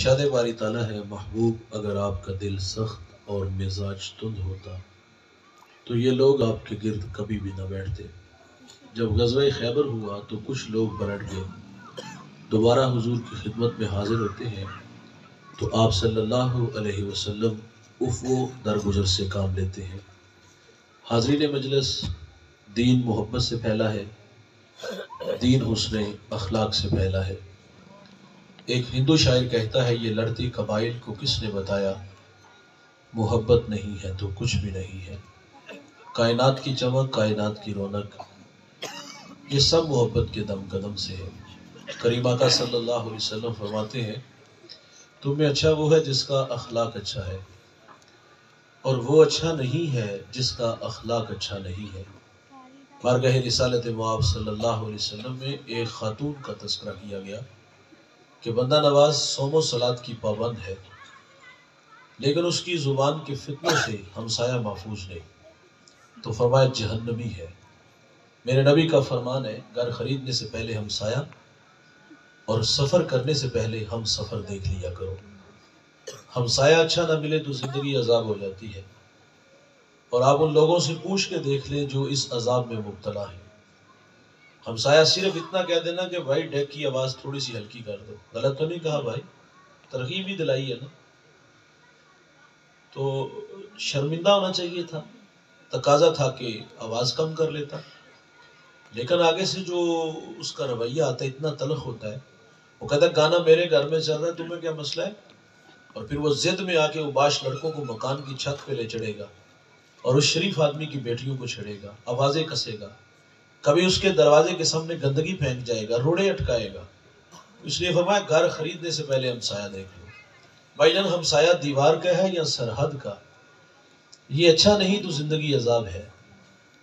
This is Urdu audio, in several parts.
ارشاد باری تعالیٰ ہے محبوب اگر آپ کا دل سخت اور مزاج تند ہوتا تو یہ لوگ آپ کے گرد کبھی بھی نہ بیٹھتے۔ جب غزوہ خیبر ہوا تو کچھ لوگ پلٹ گئے، دوبارہ حضور کی خدمت میں حاضر ہوتے ہیں تو آپ صلی اللہ علیہ وسلم افو درگزر سے کام لیتے ہیں۔ حاضرین مجلس، دین محبت سے پھیلا ہے، دین حسن اخلاق سے پھیلا ہے۔ ایک ہندو شاعر کہتا ہے، یہ لڑتی قبائل کو کس نے بتایا، محبت نہیں ہے تو کچھ بھی نہیں ہے۔ کائنات کی چمک، کائنات کی رونق، یہ سب محبت کے دم قدم سے ہے۔ کریم آقا صلی اللہ علیہ وسلم فرماتے ہیں، تم میں اچھا وہ ہے جس کا اخلاق اچھا ہے، اور وہ اچھا نہیں ہے جس کا اخلاق اچھا نہیں ہے۔ بارگاہ رسالت مآب صلی اللہ علیہ وسلم میں ایک خاتون کا تذکرہ کیا گیا کہ بندہ نواز صوم و صلات کی پابند ہے، لیکن اس کی زبان کے فتنوں سے ہمسایہ محفوظ نہیں، تو فرمایا جہنمی ہے۔ میرے نبی کا فرمان ہے، گھر خریدنے سے پہلے ہمسایہ اور سفر کرنے سے پہلے ہم سفر دیکھ لیا کرو۔ ہمسایہ اچھا نہ ملے تو زندگی عذاب ہو جاتی ہے، اور آپ ان لوگوں سے پوچھ کے دیکھ لیں جو اس عذاب میں مبتلا ہیں۔ ہمسایہ صرف اتنا کہہ دینا کہ بھائی ڈیک کی آواز تھوڑی سی ہلکی کر دو، غلط تو نہیں کہا بھائی، ترغیب ہی دلائی ہے نا، تو شرمندہ ہونا چاہیے تھا، تقاضا تھا کہ آواز کم کر لیتا، لیکن آگے سے جو اس کا رویہ آتا ہے اتنا تلخ ہوتا ہے، وہ کہتا ہے گانا میرے گھر میں چل رہا ہے، تمہیں کیا مسئلہ ہے؟ اور پھر وہ ضد میں آ کے اباش لڑکوں کو مکان کی چھت پہ لے چڑھے گا اور اس شریف آدمی کی بیٹیوں کو چھڑے گا، آوازیں کسے گا، کبھی اس کے دروازے کے سامنے گندگی پھینک جائے گا، روڑے اٹکائے گا۔ اس لیے فرمایا گھر خریدنے سے پہلے ہمسایہ دیکھ لو۔ بھائی جان، ہمسایہ دیوار کا ہے یا سرحد کا، یہ اچھا نہیں تو زندگی عذاب ہے،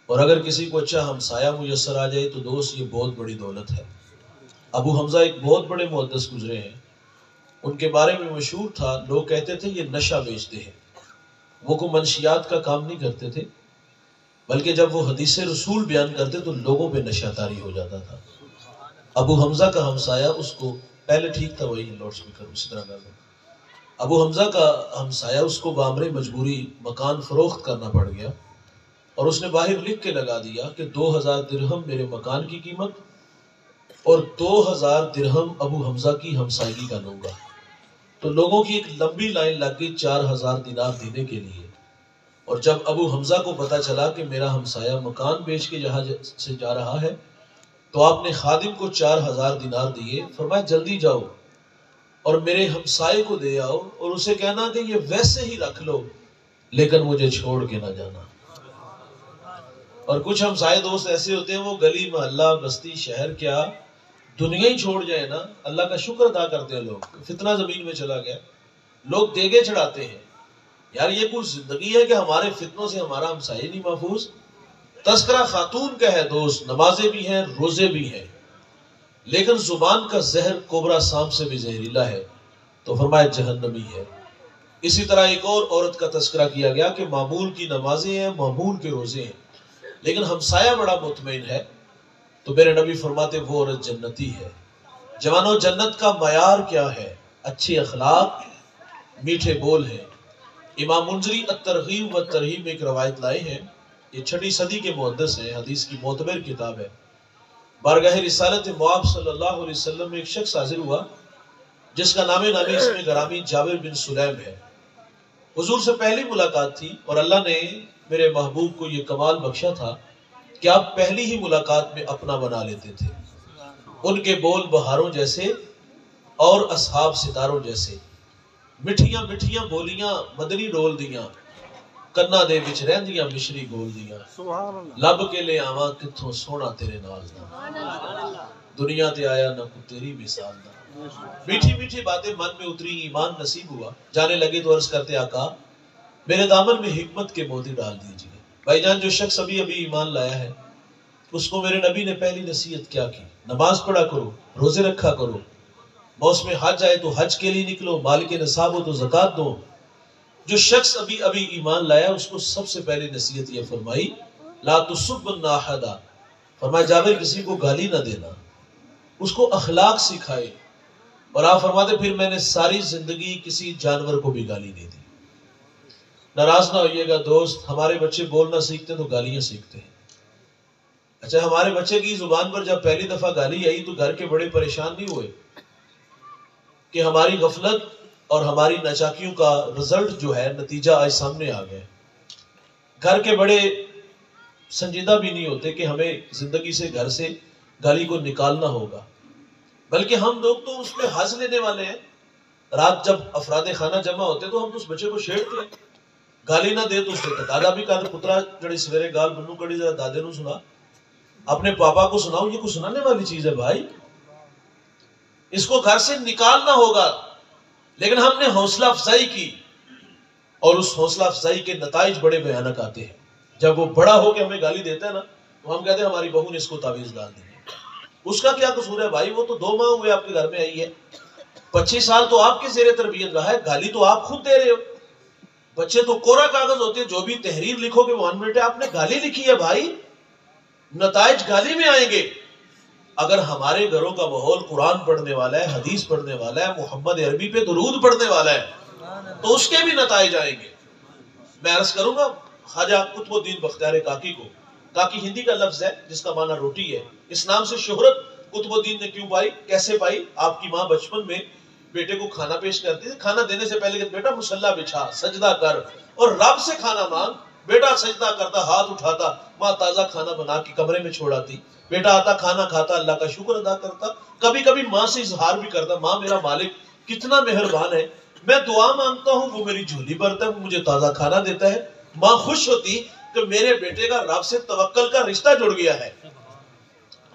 اور اگر کسی کو اچھا ہمسایہ میسر آ جائے تو دوست یہ بہت بڑی دولت ہے۔ ابو حمزہ ایک بہت بڑے محدث گزرے ہیں، ان کے بارے میں مشہور تھا، لوگ کہتے تھے یہ نشہ بیچتے ہیں۔ وہ کوئی منشیات کا کام نہیں کرتے تھے، بلکہ جب وہ حدیث رسول بیان کرتے تو لوگوں پہ نشہ طاری ہو جاتا تھا۔ ابو حمزہ کا ہمسایہ اس کو، پہلے ٹھیک تھا وہی لاؤڈ سپیکر اسی طرح کر دو، ابو حمزہ کا ہمسایہ اس کو بامر مجبوری مکان فروخت کرنا پڑ گیا، اور اس نے باہر لکھ کے لگا دیا کہ 2000 درہم میرے مکان کی قیمت اور 2000 درہم ابو حمزہ کی ہمسائیگی کا لوں گا۔ تو لوگوں کی ایک لمبی لائن لگ گئی 4000 دینار دینے کے لیے، اور جب ابو حمزہ کو پتا چلا کہ میرا ہمسایہ مکان بیچ کے یہاں سے جا رہا ہے، تو آپ نے خادم کو 4000 دینار دیے، فرمایا جلدی جاؤ اور میرے ہمسائے کو دے آؤ اور اسے کہنا کہ یہ ویسے ہی رکھ لو لیکن مجھے چھوڑ کے نہ جانا۔ اور کچھ ہمسائے دوست ایسے ہوتے ہیں، وہ گلی محلہ بستی شہر کیا دنیا ہی چھوڑ جائے نا، اللہ کا شکر ادا کرتے ہیں لوگ، فتنہ زمین میں چلا گیا، لوگ دیگے چڑھاتے ہیں۔ یار یہ کوئی زندگی ہے کہ ہمارے فتنوں سے ہمارا ہمسائے نہیں محفوظ؟ تذکرہ خاتون کا ہے دوست، نمازیں بھی ہیں، روزے بھی ہیں، لیکن زبان کا زہر کوبرا سانپ سے بھی زہریلا ہے، تو فرمایا جہنمی ہے۔ اسی طرح ایک اور عورت کا تذکرہ کیا گیا کہ معمول کی نمازیں ہیں، معمول کے روزے ہیں، لیکن ہمسایہ بڑا مطمئن ہے، تو میرے نبی فرماتے وہ عورت جنتی ہے۔ جوانوں، جنت کا معیار کیا ہے؟ اچھے اخلاق، میٹھے بول ہیں۔ امام منذری الترغیب و ترہیب میں ایک روایت لائے ہیں، یہ 6 صدی کے محدث ہیں، حدیث کی معتبر کتاب ہے۔ بارگاہ رسالت مآب صلی اللہ علیہ وسلم میں ایک شخص حاضر ہوا جس کا نام نامی اس میں گرامی جابر بن سلیم ہے۔ حضور سے پہلی ملاقات تھی، اور اللہ نے میرے محبوب کو یہ کمال بخشا تھا کہ آپ پہلی ہی ملاقات میں اپنا بنا لیتے تھے۔ ان کے بول بہاروں جیسے اور اصحاب ستاروں جیسے، مٹھیاں مٹھیاں بولیاں مدنی ڈول دیاں، کنا دے وچ رہندیاں مشری گول دیاں، لب کے لے آواں کتھوں سونا تیرے نال دا، دنیا تے آیا نہ کو تیری مثال دا۔ میٹھی میٹھی باتیں من میں اتری، ایمان نصیب ہوا، جانے لگے تو عرض کرتے آقا میرے دامن میں حکمت کے موتی ڈال دیجئے۔ بھائی جان، جو شخص ابھی ایمان لایا ہے اس کو میرے نبی نے پہلی نصیحت کیا کی؟ نماز پڑھا کرو، روزے رکھا کرو، موسم حج آئے تو حج کے لیے نکلو، مال کے نصاب ہو تو زکوٰۃ دو۔ جو شخص ابھی ایمان لایا اس کو سب سے پہلی نصیحت یہ فرمائی، لا تسبن احدا، فرمایا جابر کسی کو گالی نہ دینا، اس کو اخلاق سکھائے، اور آپ فرماتے پھر میں نے ساری زندگی کسی جانور کو بھی گالی نہیں دی۔ ناراض نہ ہوئیے گا دوست، ہمارے بچے بولنا سیکھتے ہیں تو گالیاں سیکھتے ہیں۔ اچھا ہمارے بچے کی زبان پر جب پہلی دفعہ گالی آئی تو گھر کے بڑے پریشان نہیں ہوئے کہ ہماری غفلت اور ہماری ناچاکیوں کا رزلٹ جو ہے، نتیجہ آج سامنے آ گیا۔ گھر کے بڑے سنجیدہ بھی نہیں ہوتے کہ ہمیں زندگی سے، گھر سے گالی کو نکالنا ہوگا، بلکہ ہم لوگ تو اس میں حظ لینے والے ہیں۔ رات جب افراد خانہ جمع ہوتے تو ہم تو اس بچے کو چھیڑتے ہیں، گالی نہ دے تو اس نے تقاضا بھی کر پترا جڑی سویرے گال بنو کڑی ذرا دادے نو سنا، اپنے پاپا کو سناؤ۔ یہ کوئی سنانے والی چیز ہے بھائی؟ اس کو گھر سے نکالنا ہوگا۔ لیکن ہم نے حوصلہ افزائی کی اور اس حوصلہ افزائی کے نتائج بڑے بھیانک آتے ہیں۔ جب وہ بڑا ہو کے ہمیں گالی دیتا ہے نا تو ہم کہتے ہیں ہماری بہو نے اس کو تعویذ ڈال دی۔ اس کا کیا قصور ہے بھائی؟ وہ تو 2 ماہ ہوئے آپ کے گھر میں آئی ہے، 25 سال تو آپ کے زیر تربیت رہا ہے، گالی تو آپ خود دے رہے ہو۔ بچے تو کوڑا کاغذ ہوتے ہیں، جو بھی تحریر لکھو گے وہ 1 منٹ ہے، آپ نے گالی لکھی ہے بھائی، نتائج گالی میں آئیں گے۔ اگر ہمارے گھروں کا ماحول قرآن پڑھنے والا ہے، حدیث پڑھنے والا ہے، محمد عربی پہ درود پڑھنے والا ہے تو اس کے بھی نتائج آئیں گے۔ میں عرض کروں گا خواجہ قطب الدین بختیار کاکی کو، کاکی ہندی کا لفظ ہے جس کا معنی روٹی ہے۔ اس نام سے شہرت قطب الدین نے کیوں پائی، کیسے پائی؟ آپ کی ماں بچپن میں بیٹے کو کھانا پیش کرتی تھی، کھانا دینے سے پہلے کہتے بیٹا مصلی بچھا، سجدہ کر اور رب سے کھانا مانگ۔ بیٹا سجدہ کرتا، ہاتھ اٹھاتا، ماں تازہ کھانا بنا کے کمرے میں چھوڑاتی، بیٹا آتا کھانا کھاتا، اللہ کا شکر ادا کرتا، کبھی کبھی ماں سے اظہار بھی کرتا، ماں میرا مالک کتنا مہربان ہے، میں دعا مانگتا ہوں وہ میری جھولی بھرتا ہے، وہ مجھے تازہ کھانا دیتا ہے۔ ماں خوش ہوتی کہ میرے بیٹے کا رب سے توکل کا رشتہ جڑ گیا ہے۔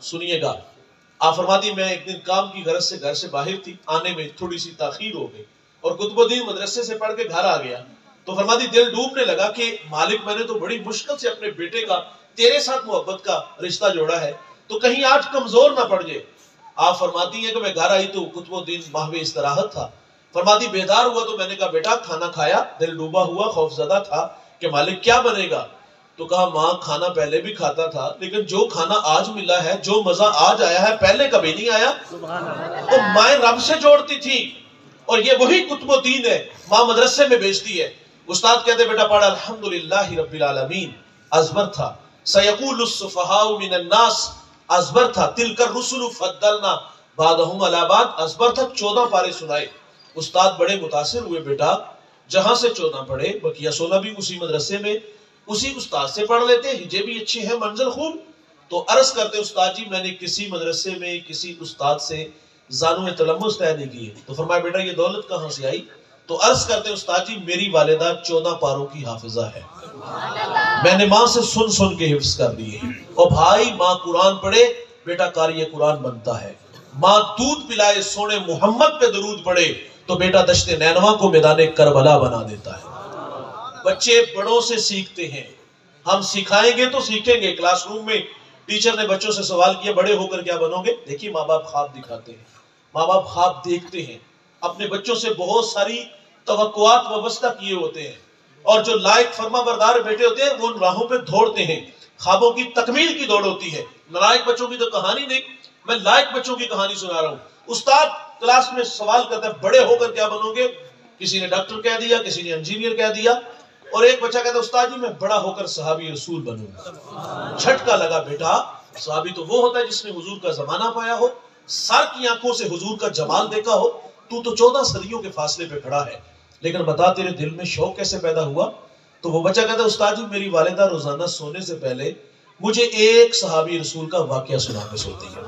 سنیے گا، آپ فرماتی میں ایک دن کام کی غرض سے گھر سے باہر تھی، آنے میں تھوڑی سی تاخیر ہو گئی اور قطب الدین مدرسے سے پڑھ کے گھر آ گیا تو فرماتی دل ڈوبنے لگا کہ مالک میں نے تو بڑی مشکل سے اپنے بیٹے کا تیرے ساتھ محبت کا رشتہ جوڑا ہے تو کہیں آج کمزور نہ پڑ جائے۔ آپ فرماتی ہیں کہ میں گھر آئی تو قطب الدین محو استراحت تھا۔ فرماتی بیدار ہوا تو میں نے کہا بیٹا کھانا کھایا؟ دل ڈوبا ہوا خوف زدہ تھا کہ مالک کیا بنے گا؟ تو کہا ماں کھانا پہلے بھی کھاتا تھا لیکن جو کھانا آج ملا ہے، جو مزہ آج آیا ہے پہلے کبھی نہیں آیا۔ تو مائیں رب سے جوڑتی تھی اور یہ وہی قطب الدین ہے، ماں مدرسے میں بیچتی ہے۔ استاد کہتے بیٹا پڑھا الحمدللہ رب العالمین، ازبر تھا سیقول السفہاء من الناس، ازبر تھا تلک الرسل فضلنا بعضهم علی بعض، ازبر تھا 14 پارے سنائے۔ استاد بڑے متاثر ہوئے، بیٹا جہاں سے 14 پڑھے بقیہ 16 بھی اسی مدرسے میں اسی استاد سے پڑھ لیتے، ہجے بھی اچھی ہے، منزل خوب۔ تو عرض کرتے استاد جی میں نے کسی مدرسے میں کسی استاد سے زانو تلمس طے نہیں کیے۔ تو فرمایا بیٹا یہ دولت کہاں سے آئی؟ تو عرض کرتے استاد جی میری والدہ 14 پاروں کی حافظہ ہے، میں نے ماں سے سن سن کے حفظ کر دیے ہیں۔ اور بھائی ماں قرآن پڑھے بیٹا قاری قرآن بنتا ہے، ماں دودھ پلائے سونے محمد پہ درود پڑھے تو بیٹا دشت نینوا کو میدان کربلا بنا دیتا ہے۔ بچے بڑوں سے سیکھتے ہیں، ہم سکھائیں گے تو سیکھیں گے۔ کلاس روم میں ٹیچر نے بچوں سے سوال کیا بڑے ہو کر کیا بنو گے؟ دیکھیے ماں باپ خواب دکھاتے ہیں، ماں باپ خواب دیکھتے ہیں، اپنے بچوں سے بہت ساری توقعات وابستہ کیے ہوتے ہیں اور جو لائق فرما بردار بیٹے ہوتے ہیں وہ ان راہوں پہ دوڑتے ہیں۔ خوابوں کی تکمیل کی دوڑ ہوتی ہے، نالائق بچوں کی تو کہانی نہیں، میں لائق بچوں کی کہانی سنا رہا ہوں۔ استاد کلاس میں سوال کرتا ہے بڑے ہو کر کیا بنو گے؟ کسی نے ڈاکٹر کہہ دیا، کسی نے انجینئر کہہ دیا اور ایک بچہ کہتا ہے استاد جی میں بڑا ہو کر صحابی رسول بنوں گا۔ جھٹکا لگا، بیٹا صحابی تو وہ ہوتا ہے جس نے حضور کا زمانہ پایا ہو، سر کی آنکھوں سے حضور کا جمال دیکھا ہو، تو 14 صدیوں کے فاصلے پہ کھڑا ہے، لیکن بتا تیرے دل میں شوق کیسے پیدا ہوا؟ تو وہ بچہ کہتا ہے استاد جی میری والدہ روزانہ سونے سے پہلے مجھے ایک صحابی رسول کا واقعہ سنا کے سوتی ہے،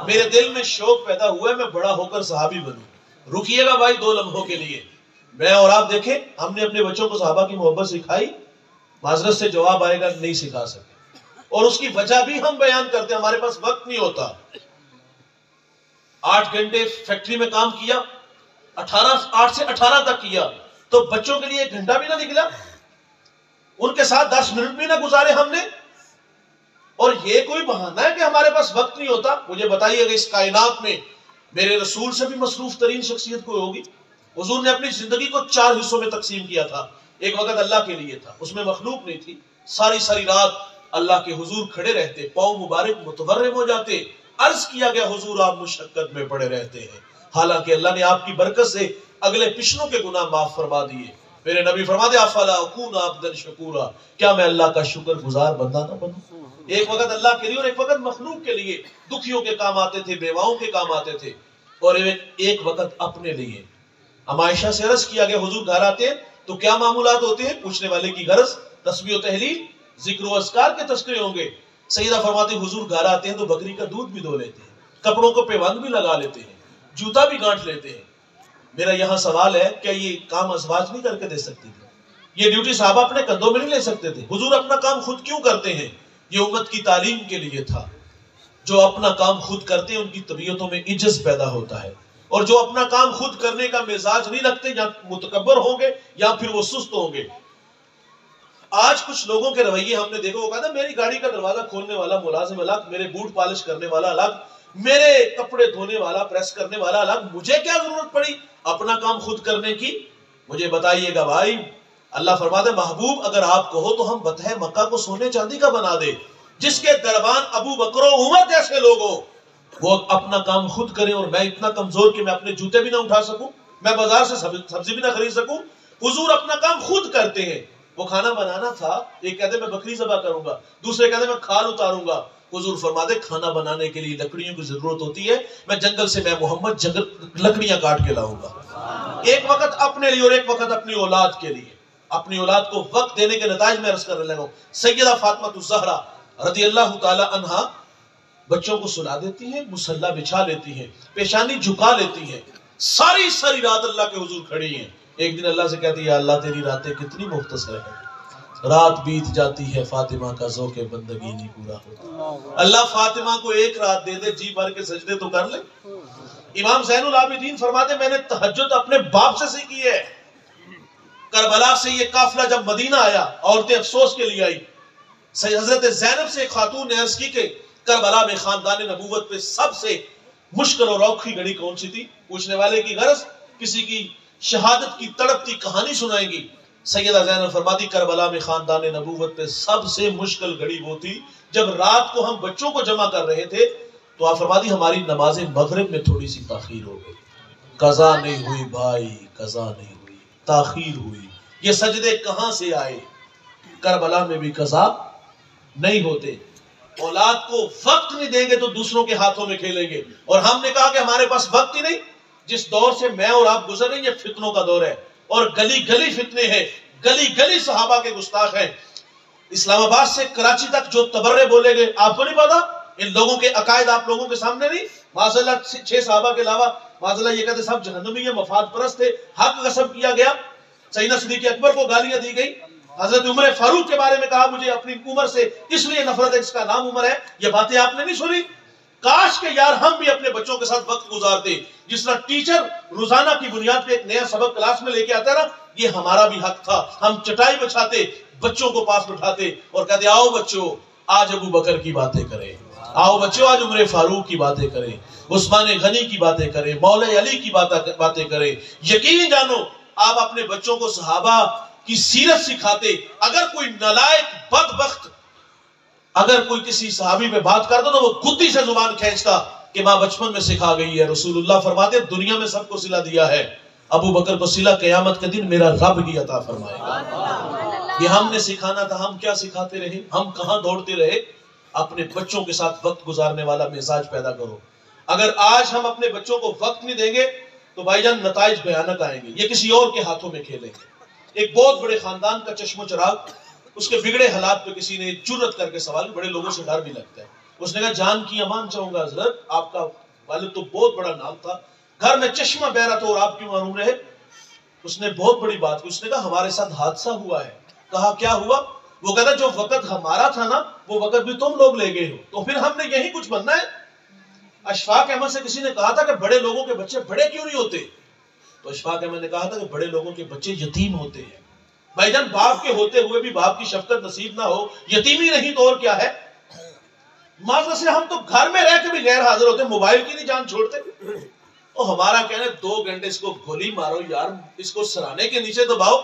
میرے دل میں شوق پیدا ہوا ہے میں بڑا ہو کر صحابی بنوں۔ رکیے گا بھائی 2 لمحوں کے لیے، میں اور آپ دیکھیں ہم نے اپنے بچوں کو صحابہ کی محبت سکھائی؟ معذرت سے جواب آئے گا نہیں سکھا سکے، اور اس کی وجہ بھی ہم بیان کرتے ہیں، ہمارے پاس وقت نہیں ہوتا۔ 8 گھنٹے فیکٹری میں کام کیا، 8 سے 18 تک کیا تو بچوں کے لیے 1 گھنٹہ بھی نہ نکلا، ان کے ساتھ 10 منٹ بھی نہ گزارے ہم نے، اور یہ کوئی بہانہ ہے کہ ہمارے پاس وقت نہیں ہوتا؟ مجھے بتائیے اگر اس کائنات میں میرے رسول سے بھی مصروف ترین شخصیت کوئی ہوگی؟ حضور نے اپنی زندگی کو 4 حصوں میں تقسیم کیا تھا، ایک وقت اللہ کے لیے تھا، اس میں مخلوق نہیں تھی، ساری رات اللہ کے حضور کھڑے رہتے، پاؤں مبارک متورم ہو جاتے، عرض کیا گیا حضور آپ مشقت میں پڑے رہتے ہیں، حالانکہ اللہ نے آپ کی برکت سے اگلے پچھلوں کے گناہ معاف فرما دیے۔ میرے نبی فرماتے افلا اکون عبدا شکورا، کیا میں اللہ کا شکر گزار بندہ نہ بنوں؟ ایک وقت اللہ کے لیے اور ایک وقت مخلوق کے لیے، دکھیوں کے کام آتے تھے، بیواؤں کے کام آتے تھے، اور ایک وقت اپنے لیے۔ ہم عائشہ سے عرض کیا گیا حضور گھر آتے ہیں تو کیا معمولات ہوتے ہیں؟ پوچھنے والے کی غرض تسبیح و تحلیل، ذکر و اذکار کے تذکرے ہوں گے۔ سیدہ فرماتے حضور گھر آتے ہیں تو بکری کا دودھ بھی دھو لیتے ہیں، کپڑوں کو پیوند بھی لگا لیتے ہیں، جوتا بھی گانٹ لیتے ہیں۔ میرا یہاں سوال ہے، کیا یہ کام ازواج نہیں کر کے دے سکتی تھی؟ یہ ڈیوٹی صحابہ اپنے کندھوں میں نہیں لے سکتے تھے؟ حضور اپنا کام خود کیوں کرتے ہیں؟ یہ امت کی تعلیم کے لیے تھا۔ جو اپنا کام خود کرتے ہیں ان کی طبیعتوں میں عجز پیدا ہوتا ہے، اور جو اپنا کام خود کرنے کا مزاج نہیں رکھتے یا متکبر ہوں گے یا پھر وہ سست ہوں گے۔ آج کچھ لوگوں کے رویے ہم نے دیکھا، وہ کہتا ہے میری گاڑی کا دروازہ کھولنے والا ملازم الگ، میرے بوٹ پالش کرنے والا الگ، میرے کپڑے دھونے والا پریس کرنے والا الگ، مجھے کیا ضرورت پڑی اپنا کام خود کرنے کی؟ مجھے بتائیے گا بھائی، اللہ فرماتا ہے محبوب اگر آپ کو ہو تو ہم بطح مکہ کو سونے چاندی کا بنا دے، جس کے دربان ابو بکر و عمر جیسے لوگ ہو، وہ اپنا کام خود کریں، اور میں اتنا کمزور کہ میں اپنے جوتے بھی نہ اٹھا سکوں، میں بازار سے سبزی بھی نہ خرید سکوں۔ حضور اپنا کام خود کرتے ہیں۔ وہ کھانا بنانا تھا، ایک کہتے میں بکری ذبح کروں گا، دوسرے کہتے میں کھال اتاروں گا۔ حضور فرماتے کھانا بنانے کے لیے لکڑیوں کی ضرورت ہوتی ہے، میں جنگل سے میں محمد لکڑیاں کاٹ کے لاؤں گا۔ ایک وقت اپنے لیے اور ایک وقت اپنی اولاد کے لیے، اپنی اولاد کو وقت دینے کے نتائج میں عرض کرنے لگا ہوں۔ سیدہ فاطمہ الزہرا رضی اللہ تعالی عنہا بچوں کو سلا دیتی ہیں، مصلی بچھا لیتی ہیں، پیشانی جھکا لیتی ہیں، ساری رات اللہ کے حضور کھڑی ہیں۔ ایک دن اللہ سے کہتی ہے یا اللہ تیری راتیں کتنی مختصر ہیں، رات بیت جاتی ہے فاطمہ کا ذوق بندگی نہیں پورا ہوتا۔ اللہ فاطمہ کو ایک رات دے دے، جی بھر کے سجدے تو کر لے۔ امام زین العابدین فرماتے میں نے تہجد اپنے باپ سے سیکھی ہے۔ کربلا سے یہ قافلہ جب مدینہ آیا، عورتیں افسوس کے لیے آئی، حضرت زینب سے ایک خاتون نے عرض کی کہ کربلا میں خاندان نبوت پہ سب سے مشکل اور اوکھی گھڑی کون سی تھی؟ پوچھنے والے کی غرض کسی کی شہادت کی تڑپتی کہانی سنائیں گی۔ سیدہ زینب فرماتی کربلا میں خاندان نبوت پہ سب سے مشکل گھڑی وہ تھی جب رات کو ہم بچوں کو جمع کر رہے تھے تو آپ فرماتی ہماری نماز مغرب میں تھوڑی سی تاخیر ہو گئی، قضا نہیں ہوئی بھائی، قضا نہیں ہوئی، تاخیر ہوئی۔ یہ سجدے کہاں سے آئے؟ کربلا میں بھی قضا نہیں ہوتے۔ اولاد کو وقت نہیں دیں گے تو دوسروں کے ہاتھوں میں کھیلیں گے، اور ہم نے کہا کہ ہمارے پاس وقت ہی نہیں۔ جس دور سے میں اور آپ گزر رہے ہیں یہ فتنوں کا دور ہے، اور گلی گلی فتنے ہیں، گلی گلی صحابہ کے گستاخ ہیں۔ اسلام آباد سے کراچی تک جو تبرے بولے گئے آپ کو نہیں پتا؟ ان لوگوں کے عقائد آپ لوگوں کے سامنے نہیں؟ معاذاللہ 6 صحابہ کے علاوہ معاذاللہ یہ کہتے سب جہنمی ہیں، مفاد پرست تھے، حق غصب کیا گیا، سیدنا صدیق اکبر کو گالیاں دی گئی، حضرت عمر فاروق کے بارے میں کہا مجھے اپنی عمر سے اس لیے نفرت ہے اس کا نام عمر ہے۔ یہ باتیں آپ نے نہیں سنی؟ کاش کہ یار ہم بھی اپنے بچوں کے ساتھ وقت گزارتے، جس طرح ٹیچر روزانہ کی بنیاد پہ ایک نیا سبق کلاس میں لے کے آتا ہے نا، یہ ہمارا بھی حق تھا۔ ہم چٹائی بچھاتے، بچوں کو پاس بٹھاتے اور کہتے آؤ بچوں آج ابو بکر کی باتیں کریں، آؤ بچوں آج عمر فاروق کی باتیں کریں، عثمان غنی کی باتیں کریں، مولا علی کی باتیں کریں۔ یقین جانو آپ اپنے بچوں کو صحابہ کی سیرت سکھاتے، اگر کوئی نالائق بدبخت اگر کوئی کسی صحابی پہ بات کرتا تو وہ کتی سے زبان کھینچتا کہ ماں بچپن میں سکھا گئی ہے۔ رسول اللہ فرماتے دنیا میں سب کو صلہ دیا ہے، ابو بکر کو صلہ قیامت کے دن میرا رب ہی عطا فرمائے گا۔ یہ ہم نے سکھانا تھا، ہم کیا سکھاتے رہے، ہم کہاں دوڑتے رہے؟ اپنے بچوں کے ساتھ وقت گزارنے والا مزاج پیدا کرو۔ اگر آج ہم اپنے بچوں کو وقت نہیں دیں گے تو بھائی جان نتائج بھیانک آئیں گے، یہ کسی اور کے ہاتھوں میں کھیلیں گے۔ ایک بہت بڑے خاندان کا چشم و چراغ، اس کے بگڑے حالات پہ کسی نے جرت کر کے سوال، بڑے لوگوں سے ڈر بھی لگتا ہے، اس نے کہا جان کی امان چاہوں گا حضرت، آپ کا والد تو بہت بڑا نام تھا، گھر میں چشمہ بہ رہا تھا اور آپ کیوں محروم رہے؟ اس نے بہت بڑی بات کی، اس نے کہا ہمارے ساتھ حادثہ ہوا ہے۔ کہا کیا ہوا؟ وہ کہتا جو وقت ہمارا تھا نا وہ وقت بھی تم لوگ لے گئے ہو، تو پھر ہم نے یہی کچھ بننا ہے۔ اشفاق احمد سے کسی نے کہا تھا کہ بڑے لوگوں کے بچے بڑے کیوں نہیں ہوتے؟ تو اشفاق احمد نے کہا تھا کہ بڑے لوگوں کے بچے یتیم ہوتے ہیں۔ بھائی جان باپ کے ہوتے ہوئے بھی باپ کی شفقت نصیب نہ ہو، یتیمی نہیں تو اور کیا ہے؟ معذرت سے ہم تو گھر میں رہ کے بھی غیر حاضر ہوتے، موبائل کی نہیں جان چھوڑتے۔ اور ہمارا کہنا ہے 2 گھنٹے اس کو گولی مارو یار، اس کو سرانے کے نیچے دباؤ۔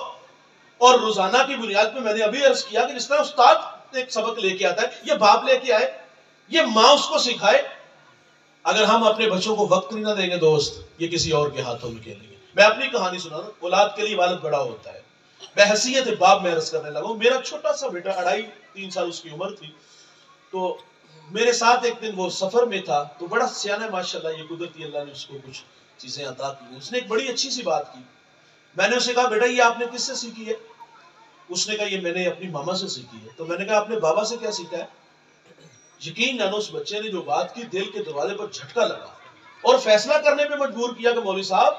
اور روزانہ کی بنیاد پہ میں نے ابھی عرض کیا کہ جس طرح استاد ایک سبق لے کے آتا ہے، یہ باپ لے کے آئے، یہ ماں اس کو سکھائے۔ اگر ہم اپنے بچوں کو وقت نہیں نہ دیں گے دوست، یہ کسی اور کے ہاتھوں میں کھیلیں گے. میں اپنی کہانی سنا رہا ہوں. اولاد کے لیے والد بڑا ہوتا ہے. بحیثیت باپ میں عرض کرنے لگا ہوں. میرا چھوٹا سا بیٹا 2.5-3 سال اس کی عمر تھی، تو میرے ساتھ ایک دن وہ سفر میں تھا، تو بڑا سیانہ ہے ماشاءاللہ، یہ قدرتی اللہ نے اس کو کچھ چیزیں عطا کی. اس نے ایک بڑی اچھی سی بات کی. میں نے اسے کہا بیٹا یہ آپ نے کس سے سیکھی ہے؟ اس نے کہا یہ میں نے اپنی ماما سے سیکھی ہے. تو میں نے کہا آپ نے بابا سے کیا سیکھا ہے؟ یقین جانو اس بچے نے جو بات کی، دل کے دروازے پر جھٹکا لگا اور فیصلہ کرنے پہ مجبور کیا کہ مولوی صاحب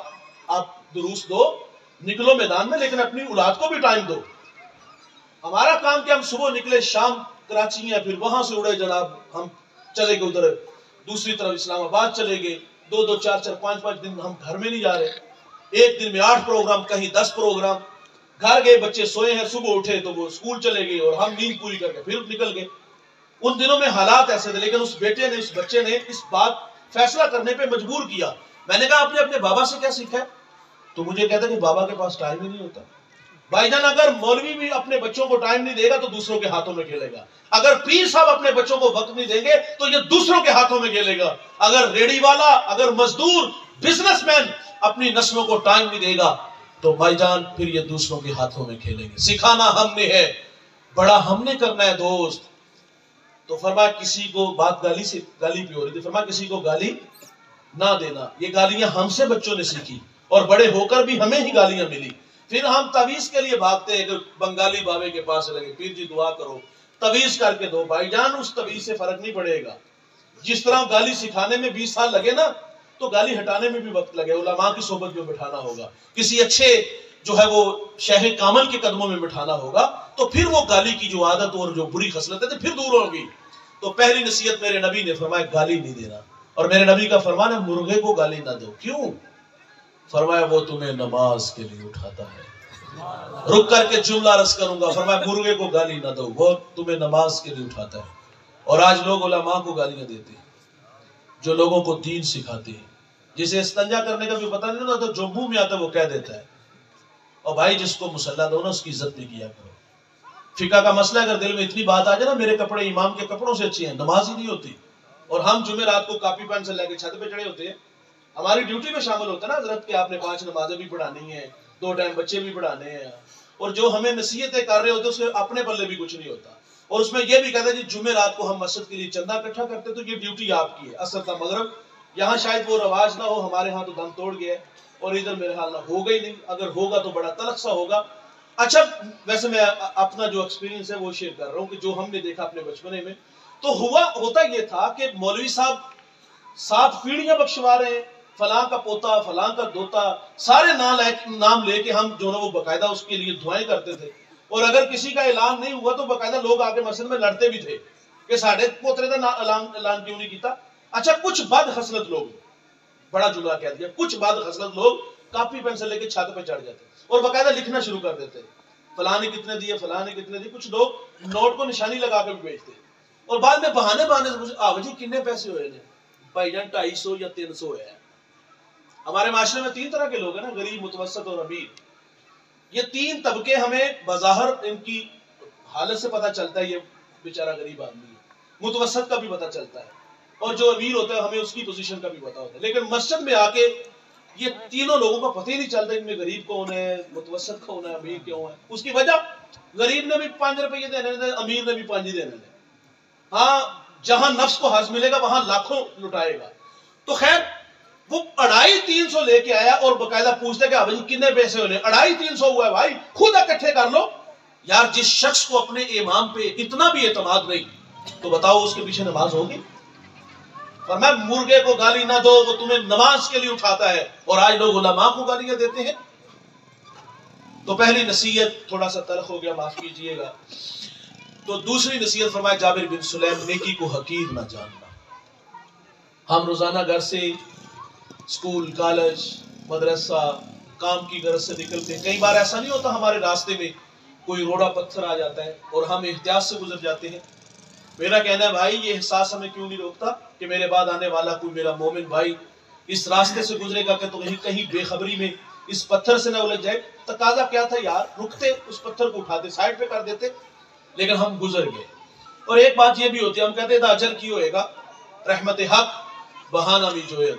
آپ دروس دو، نکلو میدان میں، لیکن اپنی اولاد کو بھی ٹائم دو. ہمارا کام کہ ہم صبح نکلے، شام کراچی ہیں، پھر وہاں سے اڑے جناب ہم چلے گئے ادھر دوسری طرف اسلام آباد چلے گئے. 2-2 4-4 5-5 دن ہم گھر میں نہیں جا رہے. ایک دن میں 8 پروگرام، کہیں 10 پروگرام. گھر گئے، بچے سوئے ہیں، صبح اٹھے تو وہ اسکول چلے گئے اور ہم نیند پوری کر کے پھر نکل گئے. ان دنوں میں حالات ایسے تھے، لیکن اس بیٹے نے، اس بچے نے اس بات فیصلہ کرنے پہ مجبور کیا. میں نے کہا آپ نے اپنے بابا سے کیا سیکھا ہے؟ تو مجھے کہتا کہ بابا کے پاس ٹائم ہی نہیں ہوتا. بھائی جان اگر مولوی بھی اپنے بچوں کو ٹائم نہیں دے گا تو دوسروں کے ہاتھوں میں کھیلے گا. اگر پیر صاحب اپنے بچوں کو وقت نہیں دیں گے تو یہ دوسروں کے ہاتھوں میں کھیلے گا. اگر ریڑی والا، اگر مزدور، بزنس مین اپنی نسلوں کو ٹائم نہیں دے گا تو بھائی جان پھر یہ دوسروں کے ہاتھوں میں کھیلیں گے. سکھانا ہم نے ہے، بڑا ہم نے کرنا ہے دوست. تو فرمایا کسی کو، بات گالی پہ ہو رہی تھی، فرمایا کسی کو گالی نہ دینا. یہ گالیاں ہم سے بچوں نے سیکھی اور بڑے ہو کر بھی ہمیں ہی گالیاں ملی. پھر ہم تعویذ کے لیے بھاگتے ہیں کہ بنگالی بابے کے پاس لگے، پیر جی دعا کرو، تعویذ کر کے دو. بھائی جان اس تعویذ سے فرق نہیں پڑے گا. جس طرح گالی سکھانے میں 20 سال لگے نا، تو گالی ہٹانے میں بھی وقت لگے. علماء کی صحبت میں بٹھانا ہوگا، کسی اچھے جو ہے وہ شیخ کامل کے قدموں میں بٹھانا ہوگا، تو پھر وہ گالی کی جو عادت اور جو بری خصلتیں تھے پھر دور ہوگی. تو پہلی نصیحت میرے نبی نے فرمایا گالی نہیں دینا. اور میرے نبی کا فرمان ہے مرغے کو گالی نہ دو. کیوں؟ فرمایا وہ تمہیں نماز کے لیے اٹھاتا ہے. رک کر کے جملہ عرض کروں گا. فرمایا مرغے کو گالی نہ دو، وہ تمہیں نماز کے لیے اٹھاتا ہے. اور آج لوگ علماء کو گالیاں دیتے ہیں جو لوگوں کو دین سکھاتے ہیں. جسے استنجا کرنے کا بھی پتہ نہیں ہوتا تو جو منہ میں آتا ہے وہ کہہ دیتا ہے. اور بھائی جس کو مصلی دو نا اس کی عزت بھی کیا کرو. فقہ کا مسئلہ اگر دل میں اتنی بات آ جائے نا میرے کپڑے امام کے کپڑوں سے اچھے ہیں، نماز ہی نہیں ہوتی، اور ہم جمعرات کو کاپی پین سے لے کے چھت پہ چڑھے ہوتے ہیں، ہماری ڈیوٹی میں شامل ہوتا ہے نا حضرت کہ آپ نے 5 نمازیں بھی پڑھانی ہیں، 2 ٹائم بچے بھی پڑھانے ہیں، اور جو ہمیں نصیحتیں کر رہے ہوتے ہیں اس کے اپنے پلے بھی کچھ نہیں ہوتا. اور اس میں یہ بھی کہتا ہے جی جمعرات کو ہم مسجد کے لیے چندہ اکٹھا کرتے تو یہ ڈیوٹی آپ کی ہے. اثر تا مغرب یہاں شاید وہ رواج نہ ہو، ہمارے ہاں تو دم توڑ گیا ہے، اور ادھر میرے حال نہ ہوگا ہی نہیں. اگر ہوگا تو بڑا تلخ سا ہوگا. اچھا ویسے میں اپنا جو ایکسپیرینس ہے وہ شیئر کر رہا ہوں کہ جو ہم نے دیکھا اپنے بچپنے میں، تو ہوتا یہ تھا کہ مولوی صاحب 7 پیڑیاں بخشوا رہے ہیں، فلاں کا پوتا، فلاں کا دوتا، سارے نام لے کے ہم جو نا وہ باقاعدہ اس کے لیے دعائیں کرتے تھے. اور اگر کسی کا اعلان نہیں ہوا تو باقاعدہ لوگ آگے مسجد میں لڑتے بھی تھے کہ ساڑھے پوترے کا اعلان کیوں نہیں کیتا. اچھا کچھ بد خصلت لوگ، بڑا جملہ کہہ دیا، کچھ بد خصلت لوگ کاپی پین سے لے کے چھت پہ چڑھ جاتے اور باقاعدہ لکھنا شروع کر دیتے، فلاں نے کتنے دیے، فلاں نے کتنے دیے. کچھ لوگ نوٹ کو نشانی لگا کے بھی بیچتے اور بعد میں بہانے سے پوچھتے آو جی کتنے پیسے ہوئے نے؟ بھائی جان 250 یا 300 ہے. ہمارے معاشرے میں 3 طرح کے لوگ ہیں نا، غریب، متوسط اور امیر. یہ 3 طبقے ہمیں بظاہر ان کی حالت سے پتہ چلتا ہے یہ بیچارہ غریب آدمی ہے، متوسط کا بھی پتہ چلتا ہے، اور جو امیر ہوتا ہے ہمیں اس کی پوزیشن کا بھی پتہ ہوتا ہے. لیکن مسجد میں آ کے یہ تینوں لوگوں کا پتہ ہی نہیں چلتا ان میں غریب کون ہے، متوسط کون ہے، امیر کیوں ہے. اس کی وجہ غریب نے بھی 5 روپے دینے تھے، امیر نے بھی 5 ہی دینے تھے. ہاں جہاں نفس کو حاصل ملے گا وہاں لاکھوں لٹائے گا. تو خیر وہ 250-300 لے کے آیا اور باقاعدہ پوچھتے کہ بھائی کتنے پیسے ہونے؟ 250-300 ہوا ہے بھائی، خود اکٹھے کر لو. یار جس شخص کو اپنے امام پہ اتنا بھی اعتماد نہیں تو بتاؤ اس کے پیچھے نماز ہوگی؟ فرمایا مرغے کو گالی نہ دو، وہ تمہیں نماز کے لیے اٹھاتا ہے. اور آج لوگ علماء کو گالیاں دیتے ہیں. تو پہلی نصیحت تھوڑا سا تلخ ہو گیا، معاف کیجئے گا. تو دوسری نصیحت فرمایا جابر بن سلیم، نیکی کو حقیر نہ جاننا. ہم روزانہ گھر سے اسکول، کالج، مدرسہ، کام کی غرض سے نکلتے ہیں. کئی بار ایسا نہیں ہوتا ہمارے راستے میں کوئی روڑا پتھر آ جاتا ہے اور ہم احتیاط سے گزر جاتے ہیں. میرا کہنا ہے بھائی یہ احساس ہمیں کیوں نہیں روکتا کہ میرے بعد آنے والا کوئی میرا مومن بھائی اس راستے سے گزرے گا کہ تو کہیں بے خبری میں اس پتھر سے نہ الجھ جائے. تقاضا کیا تھا یار، رکتے اس پتھر کو اٹھاتے سائڈ پہ کر دیتے، لیکن ہم گزر گئے. اور ایک بات یہ بھی ہوتی ہے، ہم کہتے ہیں اجر کی ہوئے گا، رحمت حق بہانہ بھی جوید،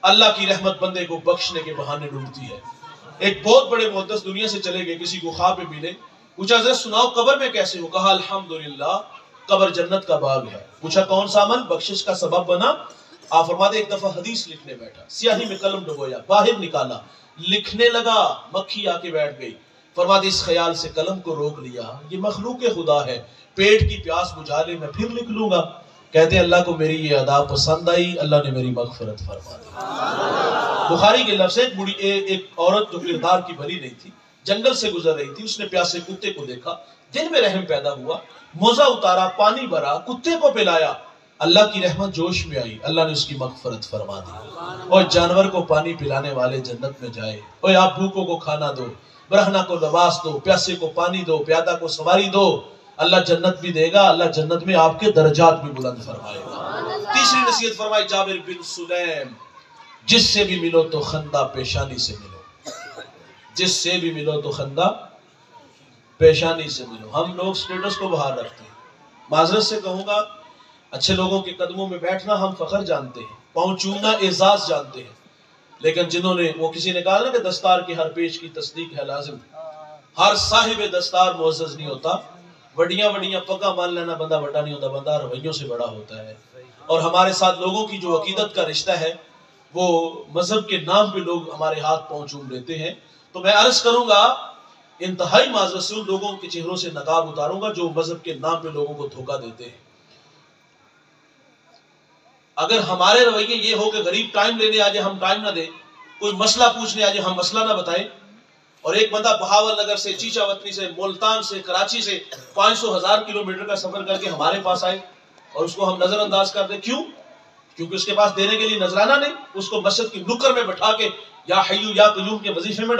اللہ کی رحمت بندے کو بخشنے کے بہانے ڈھونڈتی ہے۔ ایک بہت بڑے محدث دنیا سے چلے گئے، کسی کو خواب میں ملے، پوچھا حضرت سناؤ قبر میں کیسے ہو؟ کہا الحمدللہ قبر جنت کا باغ ہے۔ پوچھا کون سا عمل بخشش کا سبب بنا؟ آپ فرماتے ایک دفعہ حدیث لکھنے بیٹھا، سیاہی میں قلم ڈبویا، باہر نکالا، لکھنے لگا، مکھی آ کے بیٹھ گئی۔ فرماتے اس خیال سے قلم کو روک لیا، یہ مخلوق خدا ہے، پیٹ کی پیاس بجھا لے میں پھر لکھ لوں گا۔ کہتے ہیں اللہ کو میری یہ ادا پسند آئی، اللہ نے میری مغفرت فرما دی۔ بخاری کے لفظ ہے، ایک عورت جو کردار کی بھری نہیں تھی، جنگل سے گزر رہی تھی، اس نے پیاسے کتے کو دیکھا، دل میں رحم پیدا ہوا، موزہ اتارا، پانی بھرا، کتے کو پلایا، اللہ کی رحمت جوش میں آئی، اللہ نے اس کی مغفرت فرما دی۔ اور جانور کو پانی پلانے والے جنت میں جائے۔ اور آپ بھوکوں کو کھانا دو، برہنہ کو لباس دو، پیاسے کو پانی دو، پیادہ کو سواری دو، اللہ جنت بھی دے گا، اللہ جنت میں آپ کے درجات بھی بلند فرمائے گا۔ تیسری نصیحت فرمائی جابر بن سلیم، جس سے بھی ملو تو خندہ پیشانی سے ملو، جس سے بھی ملو تو خندہ پیشانی سے ملو۔ ہم لوگ سٹیٹس کو باہر رکھتے ہیں، معذرت سے کہوں گا، اچھے لوگوں کے قدموں میں بیٹھنا ہم فخر جانتے ہیں، پاؤں چومنا اعزاز جانتے ہیں، لیکن جنہوں نے، وہ کسی نے کہا نا کہ دستار کے ہر پیش کی تصدیق ہے لازم، ہر صاحب دستار معزز نہیں ہوتا، وڈیاں وڈیاں پگا مان لینا بندہ بڑا نہیں ہوتا، بندہ رویوں سے بڑا ہوتا ہے۔ اور ہمارے ساتھ لوگوں کی جو عقیدت کا رشتہ ہے، وہ مذہب کے نام پہ لوگ ہمارے ہاتھ پاؤں چوم لیتے ہیں۔ تو میں عرض کروں گا، انتہائی معذرت سے ان لوگوں کے چہروں سے نقاب اتاروں گا جو مذہب کے نام پہ لوگوں کو دھوکہ دیتے ہیں۔ اگر ہمارے رویے یہ ہو کہ غریب ٹائم لینے آ جائے ہم ٹائم نہ دیں، کوئی مسئلہ پوچھنے آ جائے ہم مسئلہ نہ بتائیں، اور ایک بندہ بہاول نگر سے، چیچا وطنی سے، ملتان سے، کراچی سے 500,000 کلومیٹر کا سفر کر کے ہمارے پاس آئے اور اس کو ہم نظر انداز کر دیں، کیوں؟ کیونکہ اس کے پاس دینے کے لیے نذرانہ نہیں، اس کو مسجد کی نکر میں بٹھا کے یا حیو یا قیوم کے وظیفے میں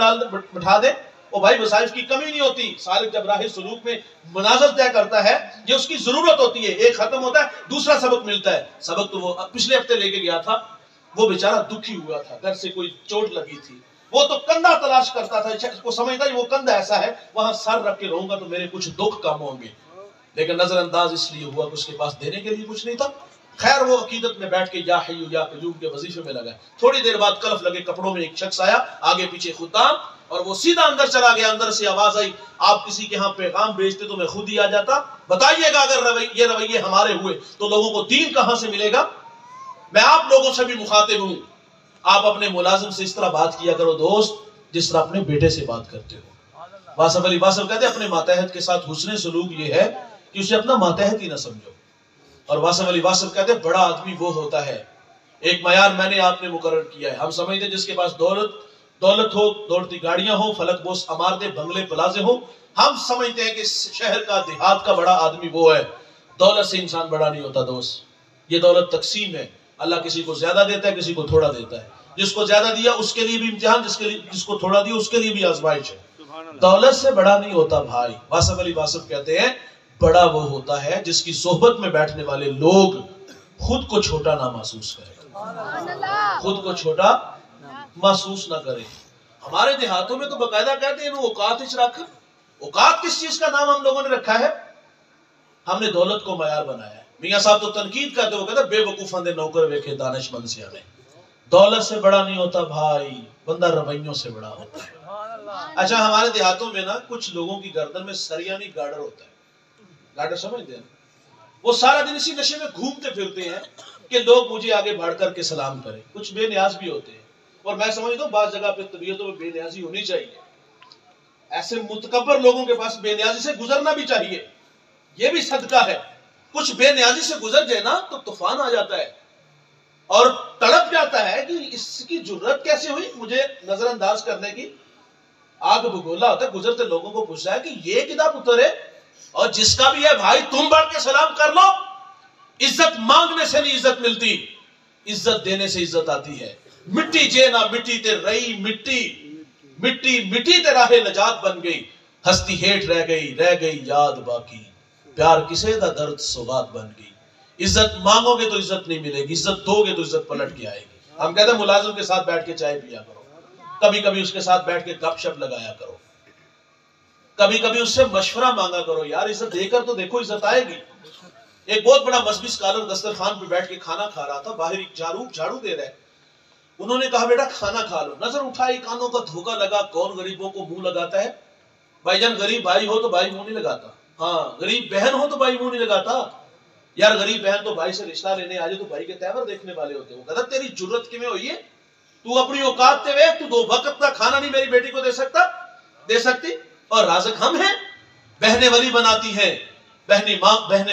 بٹھا دے، اور بھائی وظائف کی کمی نہیں ہوتی۔ سالک جب راہ سلوک میں منازل طے کرتا ہے، یہ اس کی ضرورت ہوتی ہے، ایک ختم ہوتا ہے دوسرا سبق ملتا ہے۔ سبق تو وہ پچھلے ہفتے لے کے گیا تھا، وہ بیچارہ دکھی ہوا تھا، گھر سے کوئی چوٹ لگی تھی، وہ تو کندھا تلاش کرتا تھا، اس کو سمجھتا ہے وہ کندھا ایسا ہے وہاں سر رکھ کے رہوں گا تو میرے کچھ دکھ کم ہوں گے، لیکن نظر انداز اس لیے ہوا کہ اس کے پاس دینے کے لیے کچھ نہیں تھا۔ خیر وہ عقیدت میں بیٹھ کے یا حیو یا قیوم کے وظیفے میں لگا۔ تھوڑی دیر بعد کلف لگے کپڑوں میں ایک شخص آیا، آگے پیچھے خدام، اور وہ سیدھا اندر چلا گیا۔ اندر سے آواز آئی، آپ کسی کے ہاں پیغام بھیجتے تو میں خود ہی آ جاتا، بتائیے گا اگر یہ رویے ہمارے ہوئے تو لوگوں کو دین کہاں سے ملے گا؟ میں آپ لوگوں سے بھی مخاطب ہوں، آپ اپنے ملازم سے اس طرح بات کیا کرو دوست جس طرح اپنے بیٹے سے بات کرتے ہو۔ واصف علی واصف کہتے ہیں اپنے ماتحت کے ساتھ حسن سلوک یہ ہے کہ اسے اپنا ماتحت ہی نہ سمجھو۔ اور واصف علی واصف کہتے ہیں بڑا آدمی وہ ہوتا ہے، ایک معیار میں نے آپ نے مقرر کیا ہے، ہم سمجھتے ہیں جس کے پاس دولت ہو، دوڑتی گاڑیاں ہو، فلک بوس عمارتیں، بنگلے پلازے ہو، ہم سمجھتے ہیں کہ شہر کا دیہات کا بڑا آدمی وہ ہے۔ دولت سے انسان بڑا نہیں ہوتا دوست، یہ دولت تقسیم ہے، اللہ کسی کو زیادہ دیتا ہے، کسی کو تھوڑا دیتا ہے، جس کو زیادہ دیا اس کے لیے بھی امتحان، جس کو تھوڑا دیا اس کے لیے بھی آزمائش ہے۔ دولت سے بڑا نہیں ہوتا بھائی۔ واصف علی واصف کہتے ہیں بڑا وہ ہوتا ہے جس کی صحبت میں بیٹھنے والے لوگ خود کو چھوٹا نہ محسوس کریں، خود کو چھوٹا محسوس نہ کریں۔ ہمارے دیہاتوں میں تو باقاعدہ کہتے ہیں اوقات اچ رکھ، اوقات کس چیز کا نام ہم لوگوں نے رکھا ہے؟ ہم نے دولت کو معیار بنایا ہے۔ میاں صاحب تو تنقید کرتے وہ کہتے بے وقوفاں دے نوکر ویکھے دانش مند سے آنے۔ دولت سے بڑا نہیں ہوتا بھائی، بندہ رویوں سے بڑا ہوتا ہے۔ اچھا ہمارے دیہاتوں میں نا کچھ لوگوں کی گردن میں سریانی گاڈر ہوتا ہے، گاڈر سمجھتے ہیں؟ وہ سارا دن اسی نشے میں گھومتے پھرتے ہیں کہ لوگ مجھے آگے بڑھ کر کے سلام کریں۔ کچھ بے نیاز بھی ہوتے ہیں، اور میں سمجھتا ہوں بعض جگہ پہ طبیعتوں میں بے نیازی ہونی چاہیے، ایسے متکبر لوگوں کے پاس بے نیازی سے گزرنا بھی چاہیے، یہ بھی صدقہ ہے۔ کچھ بے نیازی سے گزر جائے نا تو طوفان آ جاتا ہے اور تڑپ جاتا ہے کہ اس کی جرت کیسے ہوئی مجھے نظر انداز کرنے کی۔ آگ بگولا ہوتا ہے، گزرتے لوگوں کو پوچھتا ہے کہ یہ کتاب اترے، اور جس کا بھی ہے بھائی تم بڑھ کے سلام کر لو۔ عزت مانگنے سے نہیں عزت ملتی، عزت دینے سے عزت آتی ہے۔ مٹی جینا مٹی تے رہی مٹی، مٹی مٹی تے راہ نجات بن گئی، ہستی ہیٹ رہ گئی یاد باقی، پیار کسے دا درد سوگات بن گئی۔ عزت مانگو گے تو عزت نہیں ملے گی، عزت دو گے تو عزت پلٹ کے آئے گی۔ ہم کہتے ہیں ملازم کے ساتھ بیٹھ کے چائے پیا کرو، کبھی کبھی اس کے ساتھ بیٹھ کے گپ شپ لگایا کرو، کبھی کبھی اس سے مشورہ مانگا کرو، یار عزت دے کر تو دیکھو عزت آئے گی۔ ایک بہت بڑا مذہبی اسکالر دسترخوان پہ بیٹھ کے کھانا کھا رہا تھا، باہر ایک جھاڑو دے رہا ہے. انہوں نے کہا بیٹا کھانا کھا لو. نظر اٹھائی، کانوں کا دھوکا لگا، کون غریبوں کو منہ لگاتا ہے؟ بھائی جان غریب بھائی ہو تو بھائی منہ نہیں لگاتا. ہاں غریب بہن ہو تو بھائی منہ نہیں لگاتا. یار غریب بہن تو بھائی سے رشتہ لینے آ جائے تو بھائی کے تیور دیکھنے والے ہوتے. وہ کہتا تیری جرت کیویں ہوئی ہے؟ تو اپنی اوقات تے ویکھ، تو 2 وقت کا کھانا نہیں میری بیٹی کو دے سکتی. اور رازق ہم ہیں. بہنیں ولی بناتی ہیں، بہنیں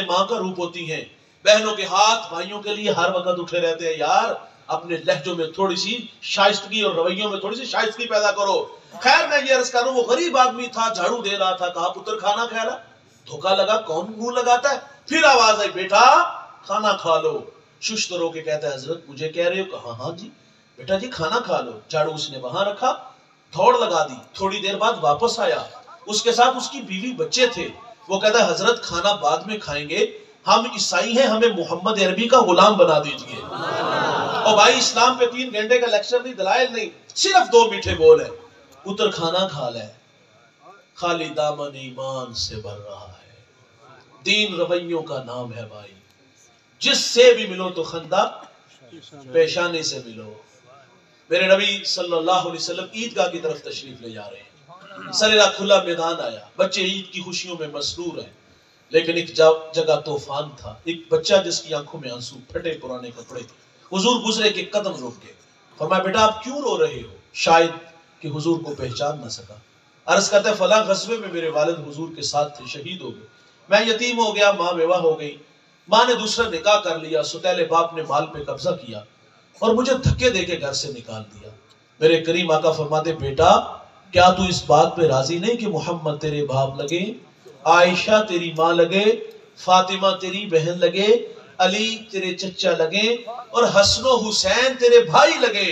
ماں کا روپ ہوتی ہیں. بہنوں کے ہاتھ بھائیوں کے لیے ہر وقت اٹھے رہتے ہیں. یار اپنے لہجوں میں تھوڑی سی شائستگی اور رویوں میں تھوڑی سی شائستگی پیدا کرو. خیر میں یہ عرض کروں، وہ غریب آدمی تھا، جھاڑو دے رہا تھا. کہا پتر کھانا کھا رہا. دھوکا لگا، کون منہ لگاتا ہے؟ پھر آواز آئی بیٹا کھانا کھا لو. ششت رو کے کہتا ہے حضرت مجھے کہہ رہے ہو؟ کہا ہاں جی. بیٹا جی کھانا کھا لو. جھاڑو اس نے وہاں رکھا، دوڑ لگا دی. تھوڑی دیر بعد واپس آیا، اس کے ساتھ اس کی بیوی بچے تھے. وہ کہتا ہے حضرت کھانا بعد میں کھائیں گے، ہم عیسائی ہیں، ہمیں محمد عربی کا غلام بنا دیجئے. اور بھائی اسلام پہ 3 گھنٹے کا لیکچر نہیں، دلائل نہیں، صرف 2 میٹھے بول ہیں. پتر کھانا کھا لے، خالی دامن ایمان سے بھر رہا ہے. دین رویوں کا نام ہے بھائی. جس سے بھی ملو تو خندہ پیشانی سے ملو. میرے نبی صلی اللہ علیہ وسلم عیدگاہ کی طرف تشریف لے جا رہے ہیں. سریرا کھلا میدان آیا، بچے عید کی خوشیوں میں مسرور ہیں. لیکن ایک جگہ طوفان تھا. ایک بچہ جس کی آنکھوں میں آنسو، پھٹے پرانے کپڑے. حضور گزرے کے قدم رک گئے. فرمایا بیٹا آپ کیوں رو رہے ہو؟ شاید کہ حضور کو پہچان نہ سکا. عرض کرتا ہے فلاں غزوے میں میرے والد حضور کے ساتھ تھے، شہید ہو گئے. میں یتیم ہو گیا، ماں بیوہ ہو گئی. ماں نے دوسرا نکاح کر لیا، ستیلے باپ نے مال پہ قبضہ کیا اور مجھے دھکے دے کے گھر سے نکال دیا. میرے کریم آقا فرماتے بیٹا کیا تو اس بات پہ راضی نہیں کہ محمد تیرے باپ لگے، عائشہ تیری ماں لگے، فاطمہ تیری بہن لگے، علی تیرے چچا لگے اور حسن و حسین تیرے بھائی لگے.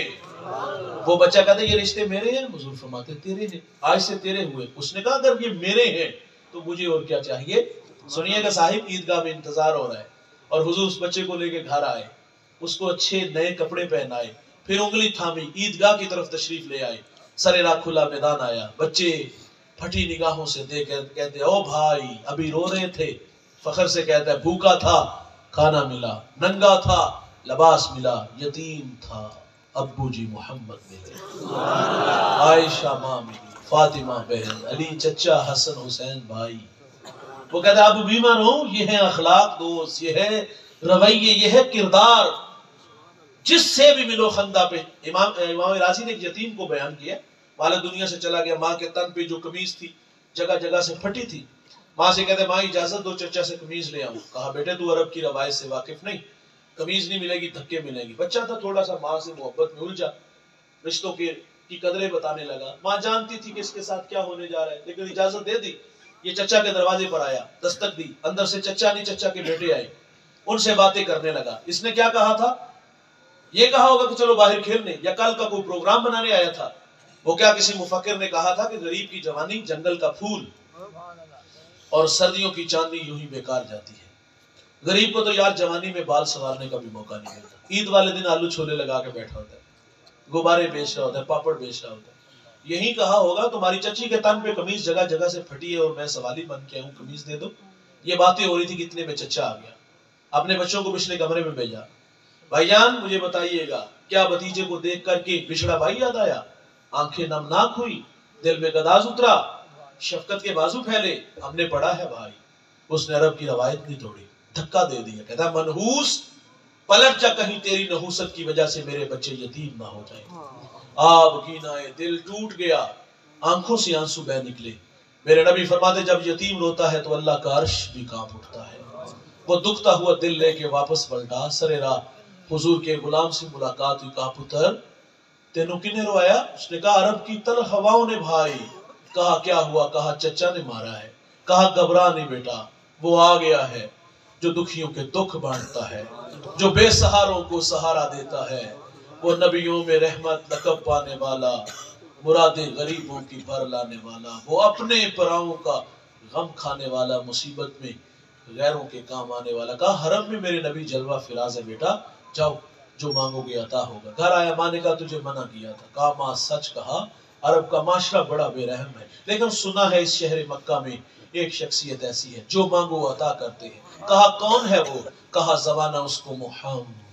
وہ بچہ کہتا ہے یہ رشتے میرے ہیں. حضور فرماتے تیرے ہیں، آج سے تیرے ہوئے. اس نے کہا اگر یہ میرے ہیں تو مجھے اور کیا چاہیے. سنیے گا صاحب، عیدگاہ میں انتظار ہو رہا ہے اور حضور اس بچے کو لے کے گھر آئے، اس کو اچھے نئے کپڑے پہنائے، پھر انگلی تھامی عیدگاہ کی طرف تشریف لے آئے. سریرا کھلا میدان آیا. بچے پھٹی نگاہوں سے دیکھ کہتے او بھائی ابھی رو رہے تھے. فخر سے کہتا ہے بھوکا تھا کھانا ملا، ننگا تھا لباس ملا، یتیم تھا ابو جی محمد ملے، عائشہ ماں ملی، فاطمہ بہن، علی چچا، حسن حسین بھائی. وہ کہتا ہے اب بیمار ہوں. یہ ہے اخلاق دوست، یہ ہے رویے، یہ ہے کردار. جس سے بھی ملو خندہ پہ. امام راضی نے ایک یتیم کو بیان کیا، والد دنیا سے چلا گیا، ماں کے تن پہ جو قمیض تھی جگہ جگہ سے پھٹی تھی. ماں سے کہتے ماں اجازت دو چچا سے قمیض لے آؤں. کہا بیٹے تو عرب کی روایت سے واقف نہیں، قمیض نہیں ملے گی دھکے ملیں گی. بچہ تھا تھوڑا سا ماں سے محبت میں الجھا، رشتوں کی قدریں بتانے لگا. ماں جانتی تھی کہ اس کے ساتھ کیا ہونے جا رہا ہے، لیکن اجازت دے دی. یہ چچا کے دروازے پر آیا، دستک دی. اندر سے چچا نہیں چچا کے بیٹے آئے، ان سے باتیں کرنے لگا. اس نے کیا کہا تھا؟ یہ کہا ہوگا کہ چلو باہر کھیلنے، یا کل کا کوئی پروگرام بنانے آیا تھا. وہ کیا کسی مفکر نے کہا تھا کہ غریب کی جوانی جنگل کا پھول اور سردیوں کی چاندنی یوں ہی بیکار جاتی ہے. غریب کو تو یار جوانی میں بال سنوارنے کا بھی موقع نہیں ملتا. عید والے دن آلو چھولے لگا کے بیٹھا ہوتا ہے، غبارے بیچ رہا ہوتا ہے، پاپڑ بیچ رہا ہوتا ہے. یہی کہا ہوگا تمہاری چچی کے تن پہ قمیض جگہ جگہ سے پھٹی ہے اور میں سوالی بن کے ہوں، قمیض دے دو. یہ باتیں ہو رہی تھی کہ اتنے میں چچا آ گیا. اپنے بچوں کو پچھلے کمرے میں بھیجا. بھائی جان مجھے بتائیے گا کیا بھتیجے کو دیکھ کر کے بچھڑا بھائی یاد آیا؟ آنکھیں نمناک ہوئی، دل میں گداز اترا، شفقت کے بازو پھیلے. ہم نے پڑھا ہے بھائی. اس نے عرب کی روایت نہیں توڑی، دھکا دے دیا. کہتا منحوس پلٹ جا کہیں تیری نحوست کی وجہ سے میرے بچے یتیم نہ ہو جائیں. آب گینائے دل ٹوٹ گیا، آنکھوں سے آنسو بہ نکلے. میرے نبی فرماتے جب یتیم روتا ہے تو اللہ کا عرش بھی کانپ اٹھتا ہے. وہ دکھتا ہوا دل لے کے واپس پلٹا. سرے راہ حضور کے غلام سے ملاقات ہوئی. کہا پتر تینوں کنے روایا؟ اس نے کہا عرب کی تل ہواؤں نے بھائی. کہا کیا ہوا؟ کہا چچا نے مارا ہے. کہا گھبرا نہیں بیٹا، وہ آ گیا ہے جو دکھیوں کے دکھ بانٹتا ہے، جو بے سہاروں کو سہارا دیتا ہے. وہ نبیوں میں رحمت لقب پانے والا، مرادیں غریبوں کی بھر لانے والا، وہ اپنے پراؤں کا غم کھانے والا، مصیبت میں غیروں کے کام آنے والا. کہا حرم میں میرے نبی جلوہ فراز ہے بیٹا، جاؤ جو مانگو گے عطا ہوگا. گھر آیا، ماں نے کہا تجھے منع کیا تھا. کہا ماں سچ کہا، عرب کا معاشرہ بڑا بے رحم ہے، لیکن سنا ہے اس شہر مکہ میں ایک شخصیت ایسی ہے جو مانگو عطا کرتے ہیں۔ کہا کون ہے وہ؟ کہا زمانہ اس کو محمد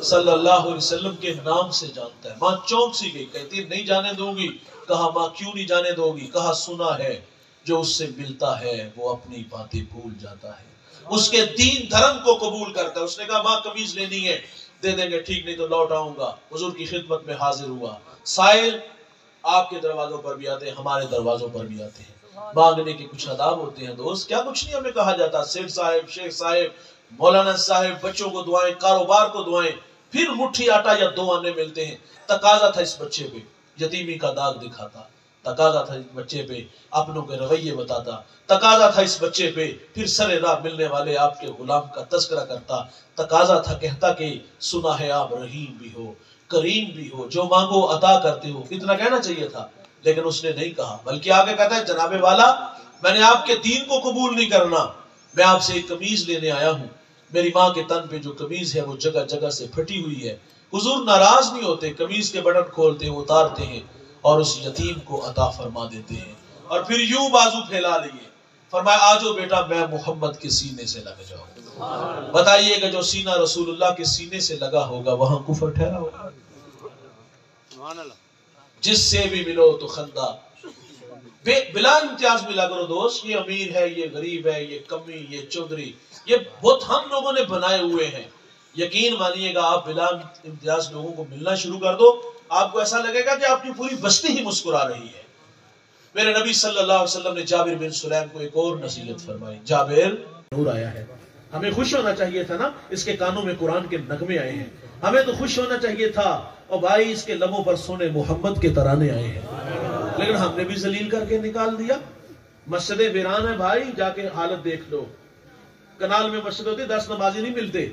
صلی اللہ علیہ وسلم کے نام سے جانتا ہے۔ ماں چونک سی گئی، کہتی نہیں جانے دوں گی۔ کہا ماں کیوں نہیں جانے دو گی؟ کہا سنا ہے جو اس سے ملتا ہے وہ اپنی باتیں بھول جاتا ہے، اس کے دین دھرم کو قبول کرتا ہے۔ اس نے کہا ماں قمیض لینی ہے، دے دیں گے، ٹھیک نہیں تو لوٹ آؤں گا۔ حضور کی خدمت میں حاضر ہوا۔ سائل آپ کے دروازوں پر بھی آتے ہیں، ہمارے دروازوں پر بھی آتے ہیں۔ مانگنے کے کچھ آداب ہوتے ہیں دوست، کیا کچھ نہیں ہمیں کہا جاتا، سیٹ صاحب، شیخ صاحب، مولانا صاحب، بچوں کو دعائیں، کاروبار کو دعائیں، پھر مٹھی آٹا یا 2 آنے ملتے ہیں۔ تقاضا تھا اس بچے پہ، یتیمی کا داغ دکھاتا، تقاضا تھا اس بچے پہ، اپنوں کے رویے بتاتا، تقاضا تھا اس بچے پہ، پھر سر راہ ملنے والے آپ کے غلام کا تذکرہ کرتا، تقاضا تھا کہتا کہ سنا ہے آپ رحیم بھی ہو، کریم بھی ہو، جو مانگو عطا کرتے ہو۔ اتنا کہنا چاہیے تھا، لیکن اس نے نہیں کہا، بلکہ آگے کہتا ہے جناب والا میں نے آپ کے دین کو قبول نہیں کرنا، میں آپ سے ایک قمیض لینے آیا ہوں، میری ماں کے تن پہ جو قمیض ہے وہ جگہ جگہ سے پھٹی ہوئی ہے۔ حضور ناراض نہیں ہوتے، قمیض کے بٹن کھولتے ہیں، اتارتے ہیں اور اس یتیم کو عطا فرما دیتے ہیں، اور پھر یوں بازو پھیلا لیے، فرمایا آجو بیٹا میں محمد کے سینے سے لگ جاؤں۔ بتائیے گا جو سینہ رسول اللہ کے سینے سے لگا ہوگا وہاں کفر ٹھہرا ہوگا؟ جس سے بھی ملو تو خندہ، بلا امتیاز ملا کرو دوست، یہ امیر ہے، یہ غریب ہے، یہ کمی، یہ چودھری، یہ بہت ہم لوگوں نے بنائے ہوئے ہیں۔ یقین مانیے گا آپ بلا امتیاز لوگوں کو ملنا شروع کر دو، آپ کو ایسا لگے گا کہ آپ کی پوری بستی ہی مسکرا رہی ہے۔ میرے نبی صلی اللہ علیہ وسلم نے جابر بن سلیم کو ایک اور نصیحت فرمائی، جابر نور آیا ہے، ہمیں خوش ہونا چاہیے تھا نا، اس کے کانوں میں قرآن کے نغمے آئے ہیں، ہمیں تو خوش ہونا چاہیے تھا، اور بھائی اس کے لبوں پر سونے محمد کے ترانے آئے ہیں، لیکن ہم نے بھی ذلیل کر کے نکال دیا۔ مسجد ویران ہے بھائی، جا کے حالت دیکھ لو، کنال میں مسجد ہوتی 10 نمازی نہیں ملتے۔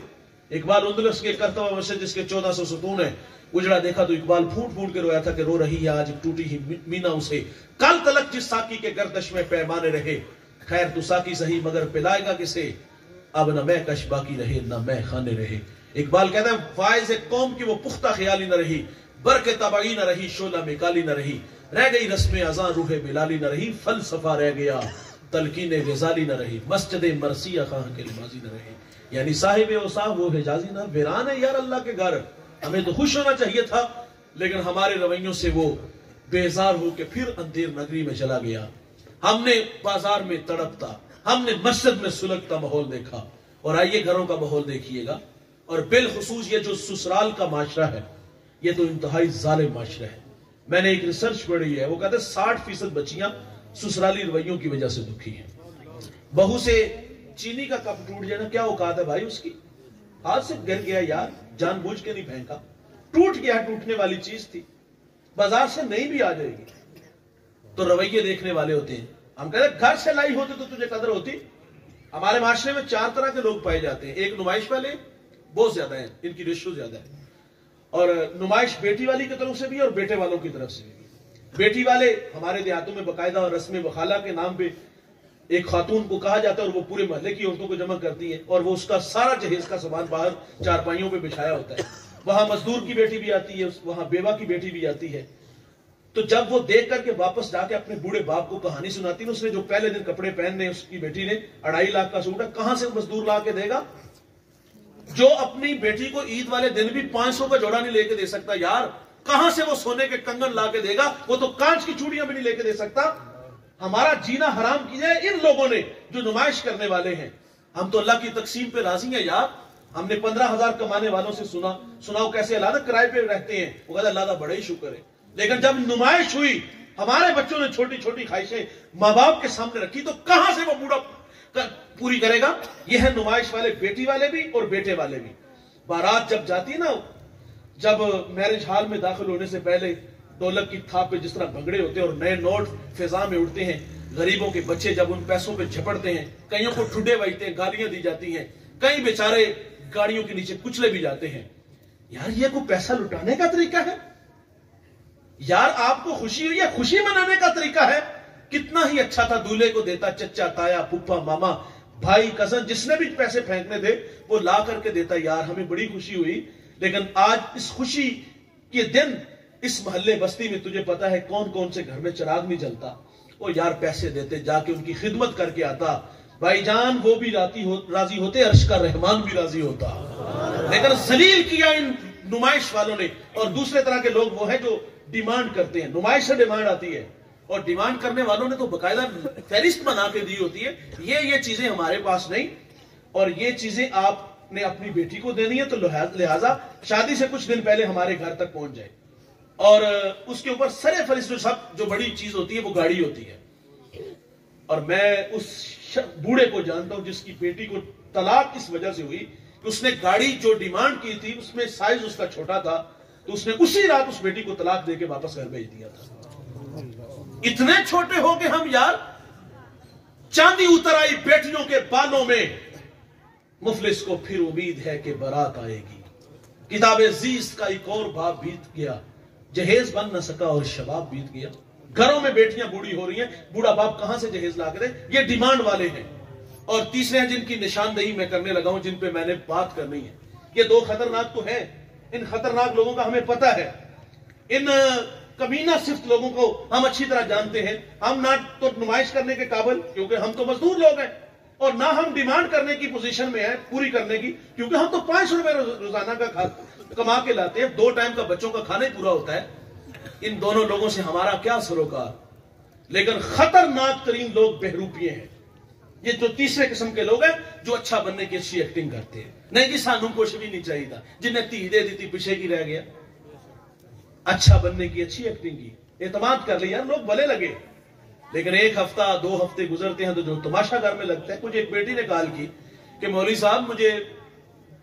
اقبال اندلس کے کرتا ہوا مسجد جس کے 1400 ستون ہیں، اجڑا دیکھا تو اقبال پھوٹ پھوٹ کے رویا تھا کہ رو رہی ہے آج ٹوٹی ہی مینا اسے، کل تلک جس ساکی کے گردش میں پیمانے رہے، خیر تو ساکی صحیح مگر پلائے گا کسے، اب نہ میں کش باقی رہے نہ میں خانے رہے۔ اقبال کہتا ہے فائز قوم کی وہ پختہ خیالی نہ رہی، برق تباہی نہ رہی، شعلہ میں کالی نہ رہی، رہ گئی رسم اذان روح بلالی نہ رہی، فلسفہ رہ گیا تلقین غزالی نہ رہی، مسجد مرثیہ خواہاں کے نمازی نہ رہے۔ یعنی صاحب اوصاف وہ حجازی نہ، ویران ہے یار اللہ کے گھر، ہمیں تو خوش ہونا چاہیے تھا، لیکن ہمارے رویوں سے وہ بیزار ہو کے پھر اندھیر نگری میں چلا گیا۔ ہم نے بازار میں تڑپتا، ہم نے مسجد میں سلگتا ماحول دیکھا، اور آئیے گھروں کا ماحول دیکھیے گا، اور بالخصوص یہ جو سسرال کا معاشرہ ہے یہ تو انتہائی ظالم معاشرہ ہے۔ میں نے ایک ریسرچ پڑھی ہے، وہ کہتے ہیں 60% بچیاں سسرالی رویوں کی وجہ سے دکھی ہیں۔ بہو سے چینی کا کپ ٹوٹ جائے نا، کیا اوقات ہے بھائی اس کی، ہاتھ سے گر گیا یار، جان بوجھ کے نہیں پھینکا، ٹوٹ گیا، ٹوٹنے والی چیز تھی، بازار سے نہیں بھی آ جائے گی، تو رویے دیکھنے والے ہوتے ہیں۔ ہم کہتے ہیں گھر سے لائی ہوتے تو تجھے قدر ہوتی۔ ہمارے معاشرے میں 4 طرح کے لوگ پائے جاتے ہیں، ایک نمائش والے بہت زیادہ ہیں، ان کی ریشو زیادہ ہے، اور نمائش بیٹی والی کی طرف سے بھی اور بیٹے والوں کی طرف سے بھی۔ بیٹی والے ہمارے دیہاتوں میں باقاعدہ اور رسم وخالہ کے نام پہ ایک خاتون کو کہا جاتا ہے اور وہ پورے محلے کی عورتوں کو جمع کرتی ہے، اور وہ اس کا سارا جہیز کا سامان باہر چارپائیوں پہ بچھایا ہوتا ہے۔ وہاں مزدور کی بیٹی بھی آتی ہے، وہاں بیوہ کی بیٹی بھی آتی ہے۔ تو جب وہ دیکھ کر کے واپس جا کے اپنے بوڑھے باپ کو کہانی سناتی ہے، اس نے جو پہلے دن کپڑے پہننے اس کی بیٹی نے 2.5 لاکھ کا سوٹ ہے، کہاں سے مزدور لا کے دے گا؟ جو اپنی بیٹی کو عید والے دن بھی 500 کا جوڑا نہیں لے کے دے سکتا یار، کہاں سے وہ سونے کے کنگن لا کے دے گا؟ وہ تو کانچ کی چوڑیاں بھی نہیں لے کے دے سکتا۔ ہمارا جینا حرام کیا ہے ان لوگوں نے جو نمائش کرنے والے ہیں۔ ہم تو اللہ کی تقسیم پہ راضی ہیں یار۔ ہم نے 15,000 کمانے والوں سے سناؤ کیسے اللہ کرائے پہ رہتے ہیں، وہ کہتا اللہ کا بڑا ہی شکر ہے، لیکن جب نمائش ہوئی ہمارے بچوں نے چھوٹی چھوٹی خواہشیں ماں باپ کے سامنے رکھی تو کہاں سے وہ بوڑھا پوری کرے گا؟ یہ ہے نمائش والے، بیٹی والے بھی اور بیٹے والے بھی۔ بارات جب جاتی ہے نا، جب میرج ہال میں داخل ہونے سے پہلے ڈولک کی تھاپ پہ جس طرح بھنگڑے ہوتے ہیں اور نئے نوٹ فضا میں اڑتے ہیں، غریبوں کے بچے جب ان پیسوں پہ جھپڑتے ہیں، کئیوں کو ٹھڈے بجتے ہیں، گالیاں دی جاتی ہیں، کئی بیچارے گاڑیوں کے نیچے کچلے بھی جاتے ہیں۔ یار یہ کوئی پیسہ لٹانے کا طریقہ ہے؟ یار آپ کو خوشی ہوئی ہے، خوشی منانے کا طریقہ ہے؟ کتنا ہی اچھا تھا، دولہے کو دیتا چچا، تایا، پھپھا، ماما، بھائی، کزن، جس نے بھی پیسے پھینکنے تھے وہ لا کر کے دیتا، یار ہمیں بڑی خوشی ہوئی۔ لیکن آج اس خوشی کے دن، اس محلے بستی میں تجھے پتا ہے کون کون سے گھر میں چراغ نہیں جلتا، وہ یار پیسے دیتے، جا کے ان کی خدمت کر کے آتا، بھائی جان وہ بھی راضی ہوتے، عرش کا رحمان بھی راضی ہوتا۔ لیکن ذلیل کیا ان نمائش والوں نے۔ اور دوسرے طرح کے لوگ وہ ہیں جو ڈیمانڈ کرتے ہیں، نمائش سے ڈیمانڈ آتی ہے، اور ڈیمانڈ کرنے والوں نے تو باقاعدہ فہرست بنا کے دی ہوتی ہے، یہ چیزیں ہمارے پاس نہیں، اور یہ چیزیں آپ نے اپنی بیٹی کو دینی ہے، تو لہٰذا شادی سے کچھ دن پہلے ہمارے گھر تک پہنچ جائے، اور اس کے اوپر سر فہرست جو بڑی چیز ہوتی ہے وہ گاڑی ہوتی ہے۔ اور میں اس بوڑھے کو جانتا ہوں جس کی بیٹی کو طلاق اس وجہ سے ہوئی کہ اس نے گاڑی جو ڈیمانڈ کی تھی اس میں سائز اس کا چھوٹا تھا، تو اس نے اسی رات اس بیٹی کو طلاق دے کے واپس گھر بھیج دیا تھا۔ اتنے چھوٹے ہو کہ ہم یار، چاندی اتر آئی بیٹیوں کے بالوں میں، مفلس کو پھر امید ہے کہ برات آئے گی۔ کتاب زیست کا ایک اور باب بیت گیا، جہیز بن نہ سکا اور شباب بیت گیا۔ گھروں میں بیٹیاں بوڑھی ہو رہی ہیں، بوڑھا باپ کہاں سے جہیز لا کے دے؟ یہ ڈیمانڈ والے ہیں۔ اور تیسرے ہیں جن کی نشاندہی میں کرنے لگا ہوں، جن پہ میں نے بات کرنی ہے۔ یہ دو خطرناک تو ہیں، ان خطرناک لوگوں کا ہمیں پتہ ہے، ان کمینہ صفت لوگوں کو ہم اچھی طرح جانتے ہیں۔ ہم نہ تو نمائش کرنے کے قابل، کیونکہ ہم تو مزدور لوگ ہیں، اور نہ ہم ڈیمانڈ کرنے کی پوزیشن میں ہیں پوری کرنے کی، کیونکہ ہم تو 500 روپے روزانہ کا کما کے لاتے ہیں، 2 ٹائم کا بچوں کا کھانا ہی پورا ہوتا ہے۔ ان دونوں لوگوں سے ہمارا کیا سروکار؟ لیکن خطرناک ترین لوگ بہروپیے ہیں، یہ جو تیسرے قسم کے لوگ ہیں جو اچھا بننے کی اچھی ایکٹنگ کرتے ہیں۔ نہیں جی سانوں کچھ بھی نہیں چاہیے تھا، جنہیں تی دے دی تھی پیچھے کی رہ گیا، اچھا بننے کی اچھی ایکٹنگ کی، اعتماد کر لیا، لوگ بھلے لگے۔ لیکن 1 ہفتہ 2 ہفتے گزرتے ہیں تو جو تماشا گھر میں لگتا ہے۔ مجھے ایک بیٹی نے کال کی کہ مولوی صاحب مجھے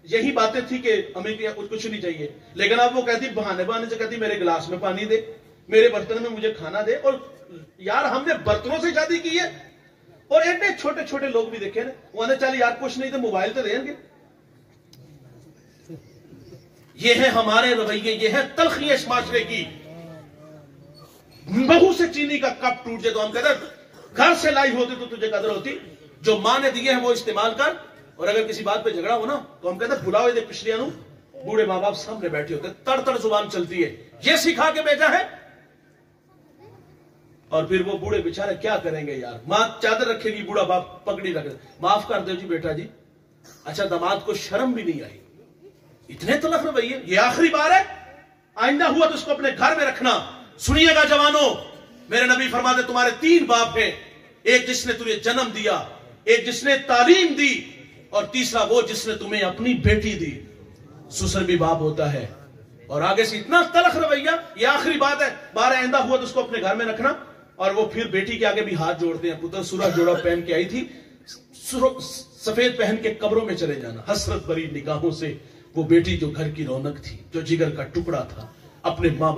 یہی باتیں تھی کہ ہمیں کچھ نہیں چاہیے، لیکن اب وہ کہتی بہانے سے کہتی میرے گلاس میں پانی دے، میرے برتن میں مجھے کھانا دے۔ اور یار ہم نے برتنوں سے شادی کی ہے، اور ایڈے چھوٹے چھوٹے لوگ بھی دیکھے نا، وہ نے چل یار کچھ نہیں تو موبائل تو دیں گے۔ یہ ہے ہمارے رویے، یہ ہے تلخی اس معاشرے کی۔ بہو سے چینی کا کپ ٹوٹ جائے تو ہم کہتے ہیں گھر سے لائی ہوتی تو تجھے قدر ہوتی، جو ماں نے دیے ہیں وہ استعمال کر۔ اور اگر کسی بات پہ جھگڑا ہو نا تو ہم کہتے ہیں بلاؤ دے پچھلیاں نو، بوڑھے ماں باپ سامنے بیٹھے ہوتے، تڑ تڑ زبان چلتی ہے، یہ سکھا کے بھیجا ہے۔ اور پھر وہ بوڑھے بیچارے کیا کریں گے یار؟ ماں چادر رکھے گی، بوڑھا باپ پگڑی رکھے، معاف کر دو جی بیٹا جی۔ اچھا داماد کو شرم بھی نہیں آئی، اتنے تلخ رویے۔ یہ آخری بار ہے، آئندہ ہوا تو اس کو اپنے گھر میں رکھنا۔ سنیے گا جوانوں، میرے نبی فرماتے تمہارے 3 باپ ہیں، ایک جس نے تمہیں جنم دیا، ایک جس نے تعلیم دی، اور تیسرا وہ جس نے تمہیں اپنی بیٹی دی۔ سسر بھی باپ ہوتا ہے۔ اور آگے سے اتنا تلخ رویہ، یہ آخری بات ہے، بار آئندہ ہوا تو اس کو اپنے گھر میں رکھنا۔ اور وہ پھر بیٹی کے آگے بھی ہاتھ جوڑتے ہیں، پتر سورہ جوڑا پہن کے آئی تھی، سفید پہن کے قبروں میں چلے جانا۔ حسرت بھری نگاہوں سے وہ بیٹی جو گھر کی رونق تھی، جو جگر کا ٹکڑا تھا، اپنے ماں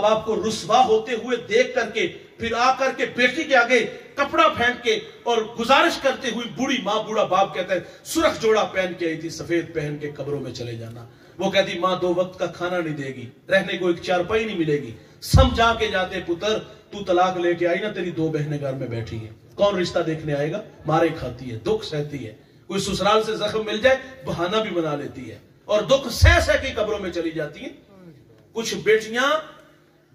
باپ کو رسوا ہوتے ہوئے دیکھ کر کے پھر آ کر کے بیٹی کے آگے کپڑا پھینک کے اور گزارش کرتے ہوئی بوڑھی ماں، بوڑھا باپ کہتا ہے سرخ جوڑا پہن کے آئی تھی، سفید پہن کے قبروں میں چلے جانا۔ وہ کہتی ماں 2 وقت کا کھانا نہیں دے گی، رہنے کو ایک چارپائی نہیں ملے گی۔ سمجھا کے جاتے پتر تو طلاق لے کے آئی نا، تیری 2 بہنیں گھر میں بیٹھی ہیں، کون رشتہ دیکھنے آئے گا؟ مارے کھاتی ہے، دکھ سہتی ہے، کوئی سسرال سے زخم مل جائے بہانہ بھی بنا لیتی ہے، اور دکھ سہ سہ کے قبروں میں چلی جاتی ہیں۔ کچھ بیٹیاں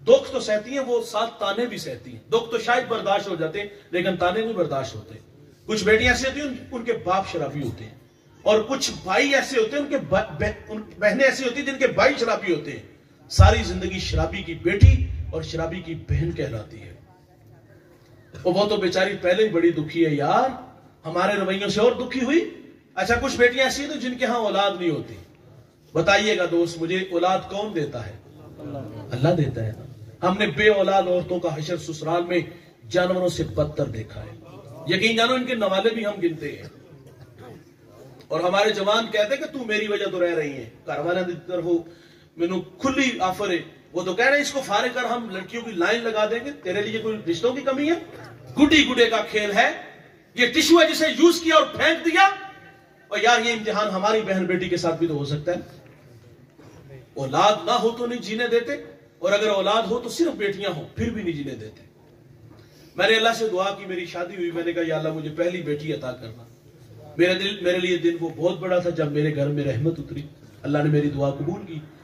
دکھ تو سہتی ہیں، وہ ساتھ تانے بھی سہتی ہیں۔ دکھ تو شاید برداشت ہو جاتے ہیں لیکن تانے نہیں برداشت ہوتے۔ کچھ بیٹیاں ایسی ہوتی ہیں ان کے باپ شرابی ہوتے ہیں، اور کچھ بھائی ایسے ہوتے ہیں، ان کے بہنیں ایسی ہوتی ہیں جن کے بھائی شرابی ہوتے ہیں۔ ساری زندگی شرابی کی بیٹی اور شرابی کی بہن کہلاتی ہے۔ وہ تو بیچاری پہلے ہی بڑی دکھی ہے یار، ہمارے رویوں سے اور دکھی ہوئی۔ اچھا کچھ بیٹیاں ایسی ہیں جن کے ہاں اولاد نہیں ہوتی۔ بتائیے گا دوست مجھے اولاد کون دیتا ہے؟ اللہ دیتا ہے۔ ہم نے بے اولاد عورتوں کا حشر سسرال میں جانوروں سے بدتر دیکھا ہے۔ یقین جانو ان کے نوالے بھی ہم گنتے ہیں، اور ہمارے جوان کہتے ہیں کہ تو میری وجہ تو رہ رہی ہیں، گھر والے کی طرف مینوں کھلی آفر ہے، وہ تو کہہ رہے ہیں اس کو فارغ کر، ہم لڑکیوں کی لائن لگا دیں گے، تیرے لیے کوئی رشتوں کی کمی ہے؟ گڈی گڈے کا کھیل ہے یہ، ٹشو ہے جسے یوز کیا اور پھینک دیا۔ اور یار یہ امتحان ہماری بہن بیٹی کے ساتھ بھی تو ہو سکتا ہے۔ اولاد نہ ہو تو نہیں جینے دیتے، اور اگر اولاد ہو تو صرف بیٹیاں ہوں پھر بھی نہیں جینے دیتے۔ میں نے اللہ سے دعا کی، میری شادی ہوئی، میں نے کہا یا اللہ مجھے پہلی بیٹی عطا کرنا۔ میرے لیے دن وہ بہت بڑا تھا جب میرے گھر میں رحمت اتری، اللہ نے میری دعا قبول کی۔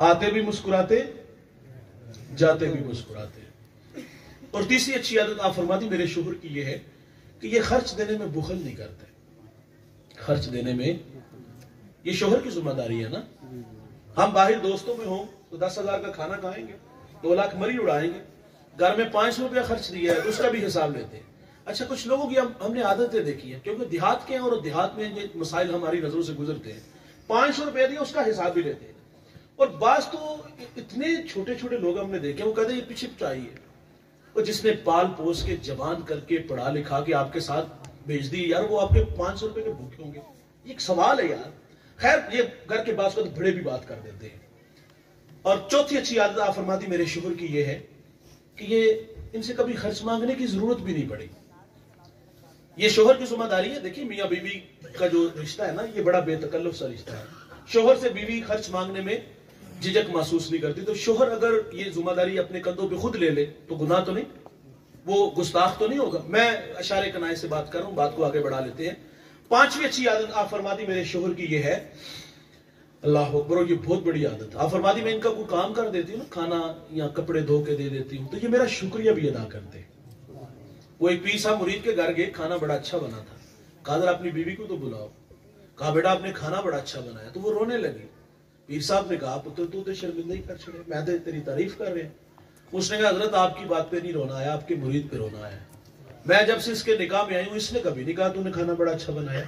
آتے بھی مسکراتے جاتے بھی مسکراتے. اور تیسری اچھی عادت آپ فرماتی میرے شوہر کی یہ ہے کہ یہ خرچ دینے میں بخل نہیں کرتے. خرچ دینے میں یہ شوہر کی ذمہ داری ہے نا. ہم باہر دوستوں میں ہوں تو 10,000 کا کھانا کھائیں گے, 2 لاکھ مری اڑائیں گے, گھر میں 500 روپیہ خرچ دیا ہے اس کا بھی حساب لیتے ہیں. اچھا کچھ لوگوں کی ہم نے عادتیں دیکھی ہیں, کیونکہ دیہات کے ہیں اور دیہات میں یہ مسائل ہماری نظروں سے گزرتے ہیں. 500 روپیہ دیا اس کا حساب بھی لیتے ہیں. اور بعض تو اتنے چھوٹے چھوٹے لوگ ہم نے دیکھے وہ کہتے ہیں یہ پیچھے چاہیے, اور جس نے پال پوس کے جوان کر کے پڑھا لکھا کے آپ کے ساتھ بھیج دی, یار وہ آپ کے 500 روپے کے بھوکے ہوں گے. یہ ایک سوال ہے یار. خیر یہ گھر کے بعض کو تو بڑے بھی بات کر دیتے ہیں. اور چوتھی اچھی عادت آپ فرماتی میرے شوہر کی یہ ہے کہ یہ ان سے کبھی خرچ مانگنے کی ضرورت بھی نہیں پڑی. یہ شوہر کی ذمہ داری ہے. دیکھیے میاں بیوی کا جو رشتہ ہے نا یہ بڑا بے تکلف سا رشتہ ہے. شوہر سے بیوی خرچ مانگنے میں جھجک محسوس نہیں کرتی. تو شوہر اگر یہ ذمہ داری اپنے کندھوں پہ خود لے لے تو گناہ تو نہیں, وہ گستاخ تو نہیں ہوگا. میں اشارے کنائے سے بات کر رہا ہوں, بات کو آگے بڑھا لیتے ہیں. پانچویں اچھی عادت آپ فرماتی میرے شوہر کی یہ ہے, اللہ اکبر, یہ بہت بڑی عادت. آپ فرماتی میں ان کا کوئی کام کر دیتی ہوں نا, کھانا یا کپڑے دھو کے دے دیتی ہوں, تو یہ میرا شکریہ بھی ادا کرتے. وہ ایک پیر صاحب مرید کے گھر گئے, کھانا بڑا اچھا بنا تھا. کہا ذرا اپنی بیوی کو تو بلاؤ. کہا بیٹا آپ نے کھانا بڑا اچھا بنایا. تو وہ رونے لگی. پیر صاحب نے کہا پتر تو شرمندہ ہی کر چھڑے, میں تو تیری تعریف کر رہے ہیں. اس نے کہا حضرت آپ کی بات پہ نہیں رونا آیا, آپ کے مرید پہ رونا آیا. میں جب سے اس کے نکاح میں آئی ہوں اس نے کبھی نہیں کہا تو نے کھانا بڑا اچھا بنایا.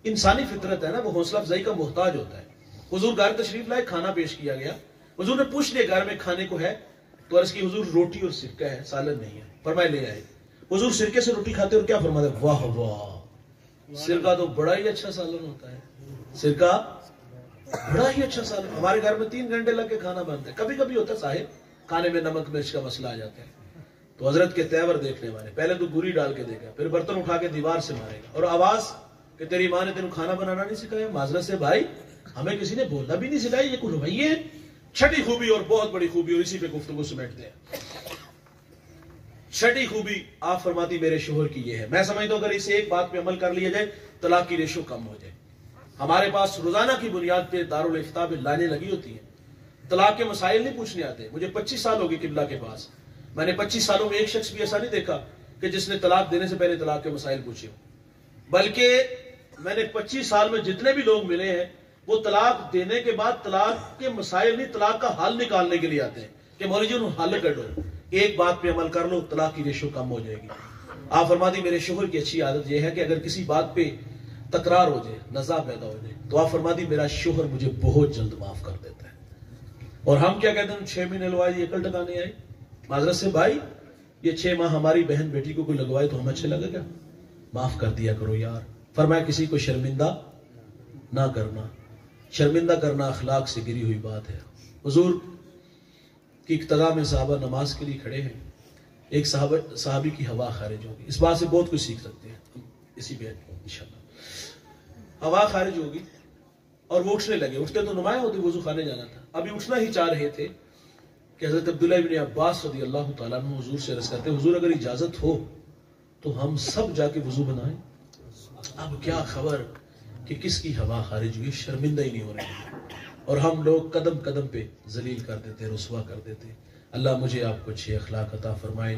انسانی فطرت ہے نا, وہ حوصلہ افزائی کا محتاج ہوتا ہے. حضور گھر تشریف لائے, کھانا پیش کیا گیا. حضور نے پوچھ لیا گھر میں کھانے کو ہے, تو عرض کی حضور روٹی اور سرکہ ہے, سالن نہیں ہے. فرمائے لے آئے. حضور سرکے سے روٹی کھاتے اور کیا فرماتے, واہ واہ سرکہ تو بڑا ہی اچھا سالن ہوتا ہے. سرکہ بڑا ہی اچھا سالن. ہمارے گھر میں 3 گھنٹے لگ کے کھانا بنتا ہے. کبھی کبھی ہوتا ہے صاحب کھانے میں نمک مرچ کا مسئلہ آ جاتا ہے, تو حضرت کے تیور دیکھنے والے پہلے تو گولی ڈال کے دیکھا, پھر برتن اٹھا کے دیوار سے مارے گا, اور آواز کہ تیری ماں نے تینوں کھانا بنانا نہیں سکھایا. معذرت سے بھائی ہمیں کسی نے بولنا بھی نہیں سکھایا, یہ کوئی رویے ہے. چھٹی خوبی اور بہت بڑی خوبی, اور اسی پہ گفتگو سمیٹتے ہیں. چھٹی خوبی آپ فرماتی میرے شوہر کی یہ ہے, میں سمجھتا ہوں اگر اسے ایک بات پہ عمل کر لیا جائے طلاق کی ریشو کم ہو جائے. ہمارے پاس روزانہ کی بنیاد پہ دارالافتاء میں لائنیں لگی ہوتی ہیں. طلاق کے مسائل نہیں پوچھنے آتے. مجھے 25 سال ہو گئے قبلہ کے پاس, میں نے 25 سالوں میں ایک شخص بھی ایسا نہیں دیکھا کہ جس نے طلاق دینے سے پہلے طلاق کے مسائل پوچھے ہو. بلکہ میں نے 25 سال میں جتنے بھی لوگ ملے ہیں وہ طلاق دینے کے بعد طلاق کے مسائل نہیں, طلاق کا حل نکالنے کے لیے آتے ہیں کہ مولوی جی انہوں حل کر دو, ایک بات پہ عمل کر لو, طلاق کی ریشو کم ہو جائے گی. آپ فرماتی میرے شوہر کی اچھی عادت یہ ہے کہ اگر کسی بات پہ تکرار ہو جائے, نزاع پیدا ہو جائے, تو آپ فرماتی میرا شوہر مجھے بہت جلد معاف کر دیتا ہے. اور ہم کیا کہتے ہیں 6 مہینے لگوائے یہ کل ٹکا نہیں آئی. معذرت سے بھائی یہ 6 ماہ ہماری بہن بیٹی کو کوئی لگوائے تو ہمیں اچھے لگے گا, معاف کر دیا کرو یار. فرمایا کسی کو شرمندہ نہ کرنا, شرمندہ کرنا اخلاق سے گری ہوئی بات ہے. حضور کی اقتداء میں صحابہ نماز کے لیے کھڑے ہیں, ایک صحابی کی ہوا خارج ہوگی. اس بات سے بہت کچھ سیکھ سکتے ہیں اسی پہ انشاءاللہ. ہوا خارج ہوگی اور وہ اٹھنے لگے. اٹھتے تو نمایاں ہوتے, وضو خانے جانا تھا. ابھی اٹھنا ہی چاہ رہے تھے کہ حضرت عبداللہ بن عباس رضی اللہ تعالیٰ عنہ حضور سے عرض کرتے, حضور اگر اجازت ہو تو ہم سب جا کے وضو بنائیں. اب کیا خبر کہ کس کی ہوا خارج ہوئی, شرمندہ ہی نہیں ہو رہی, اور ہم لوگ قدم قدم پہ ذلیل کر دیتے, رسوا کر دیتے. اللہ مجھے آپ کو اچھے اخلاق عطا فرمائے.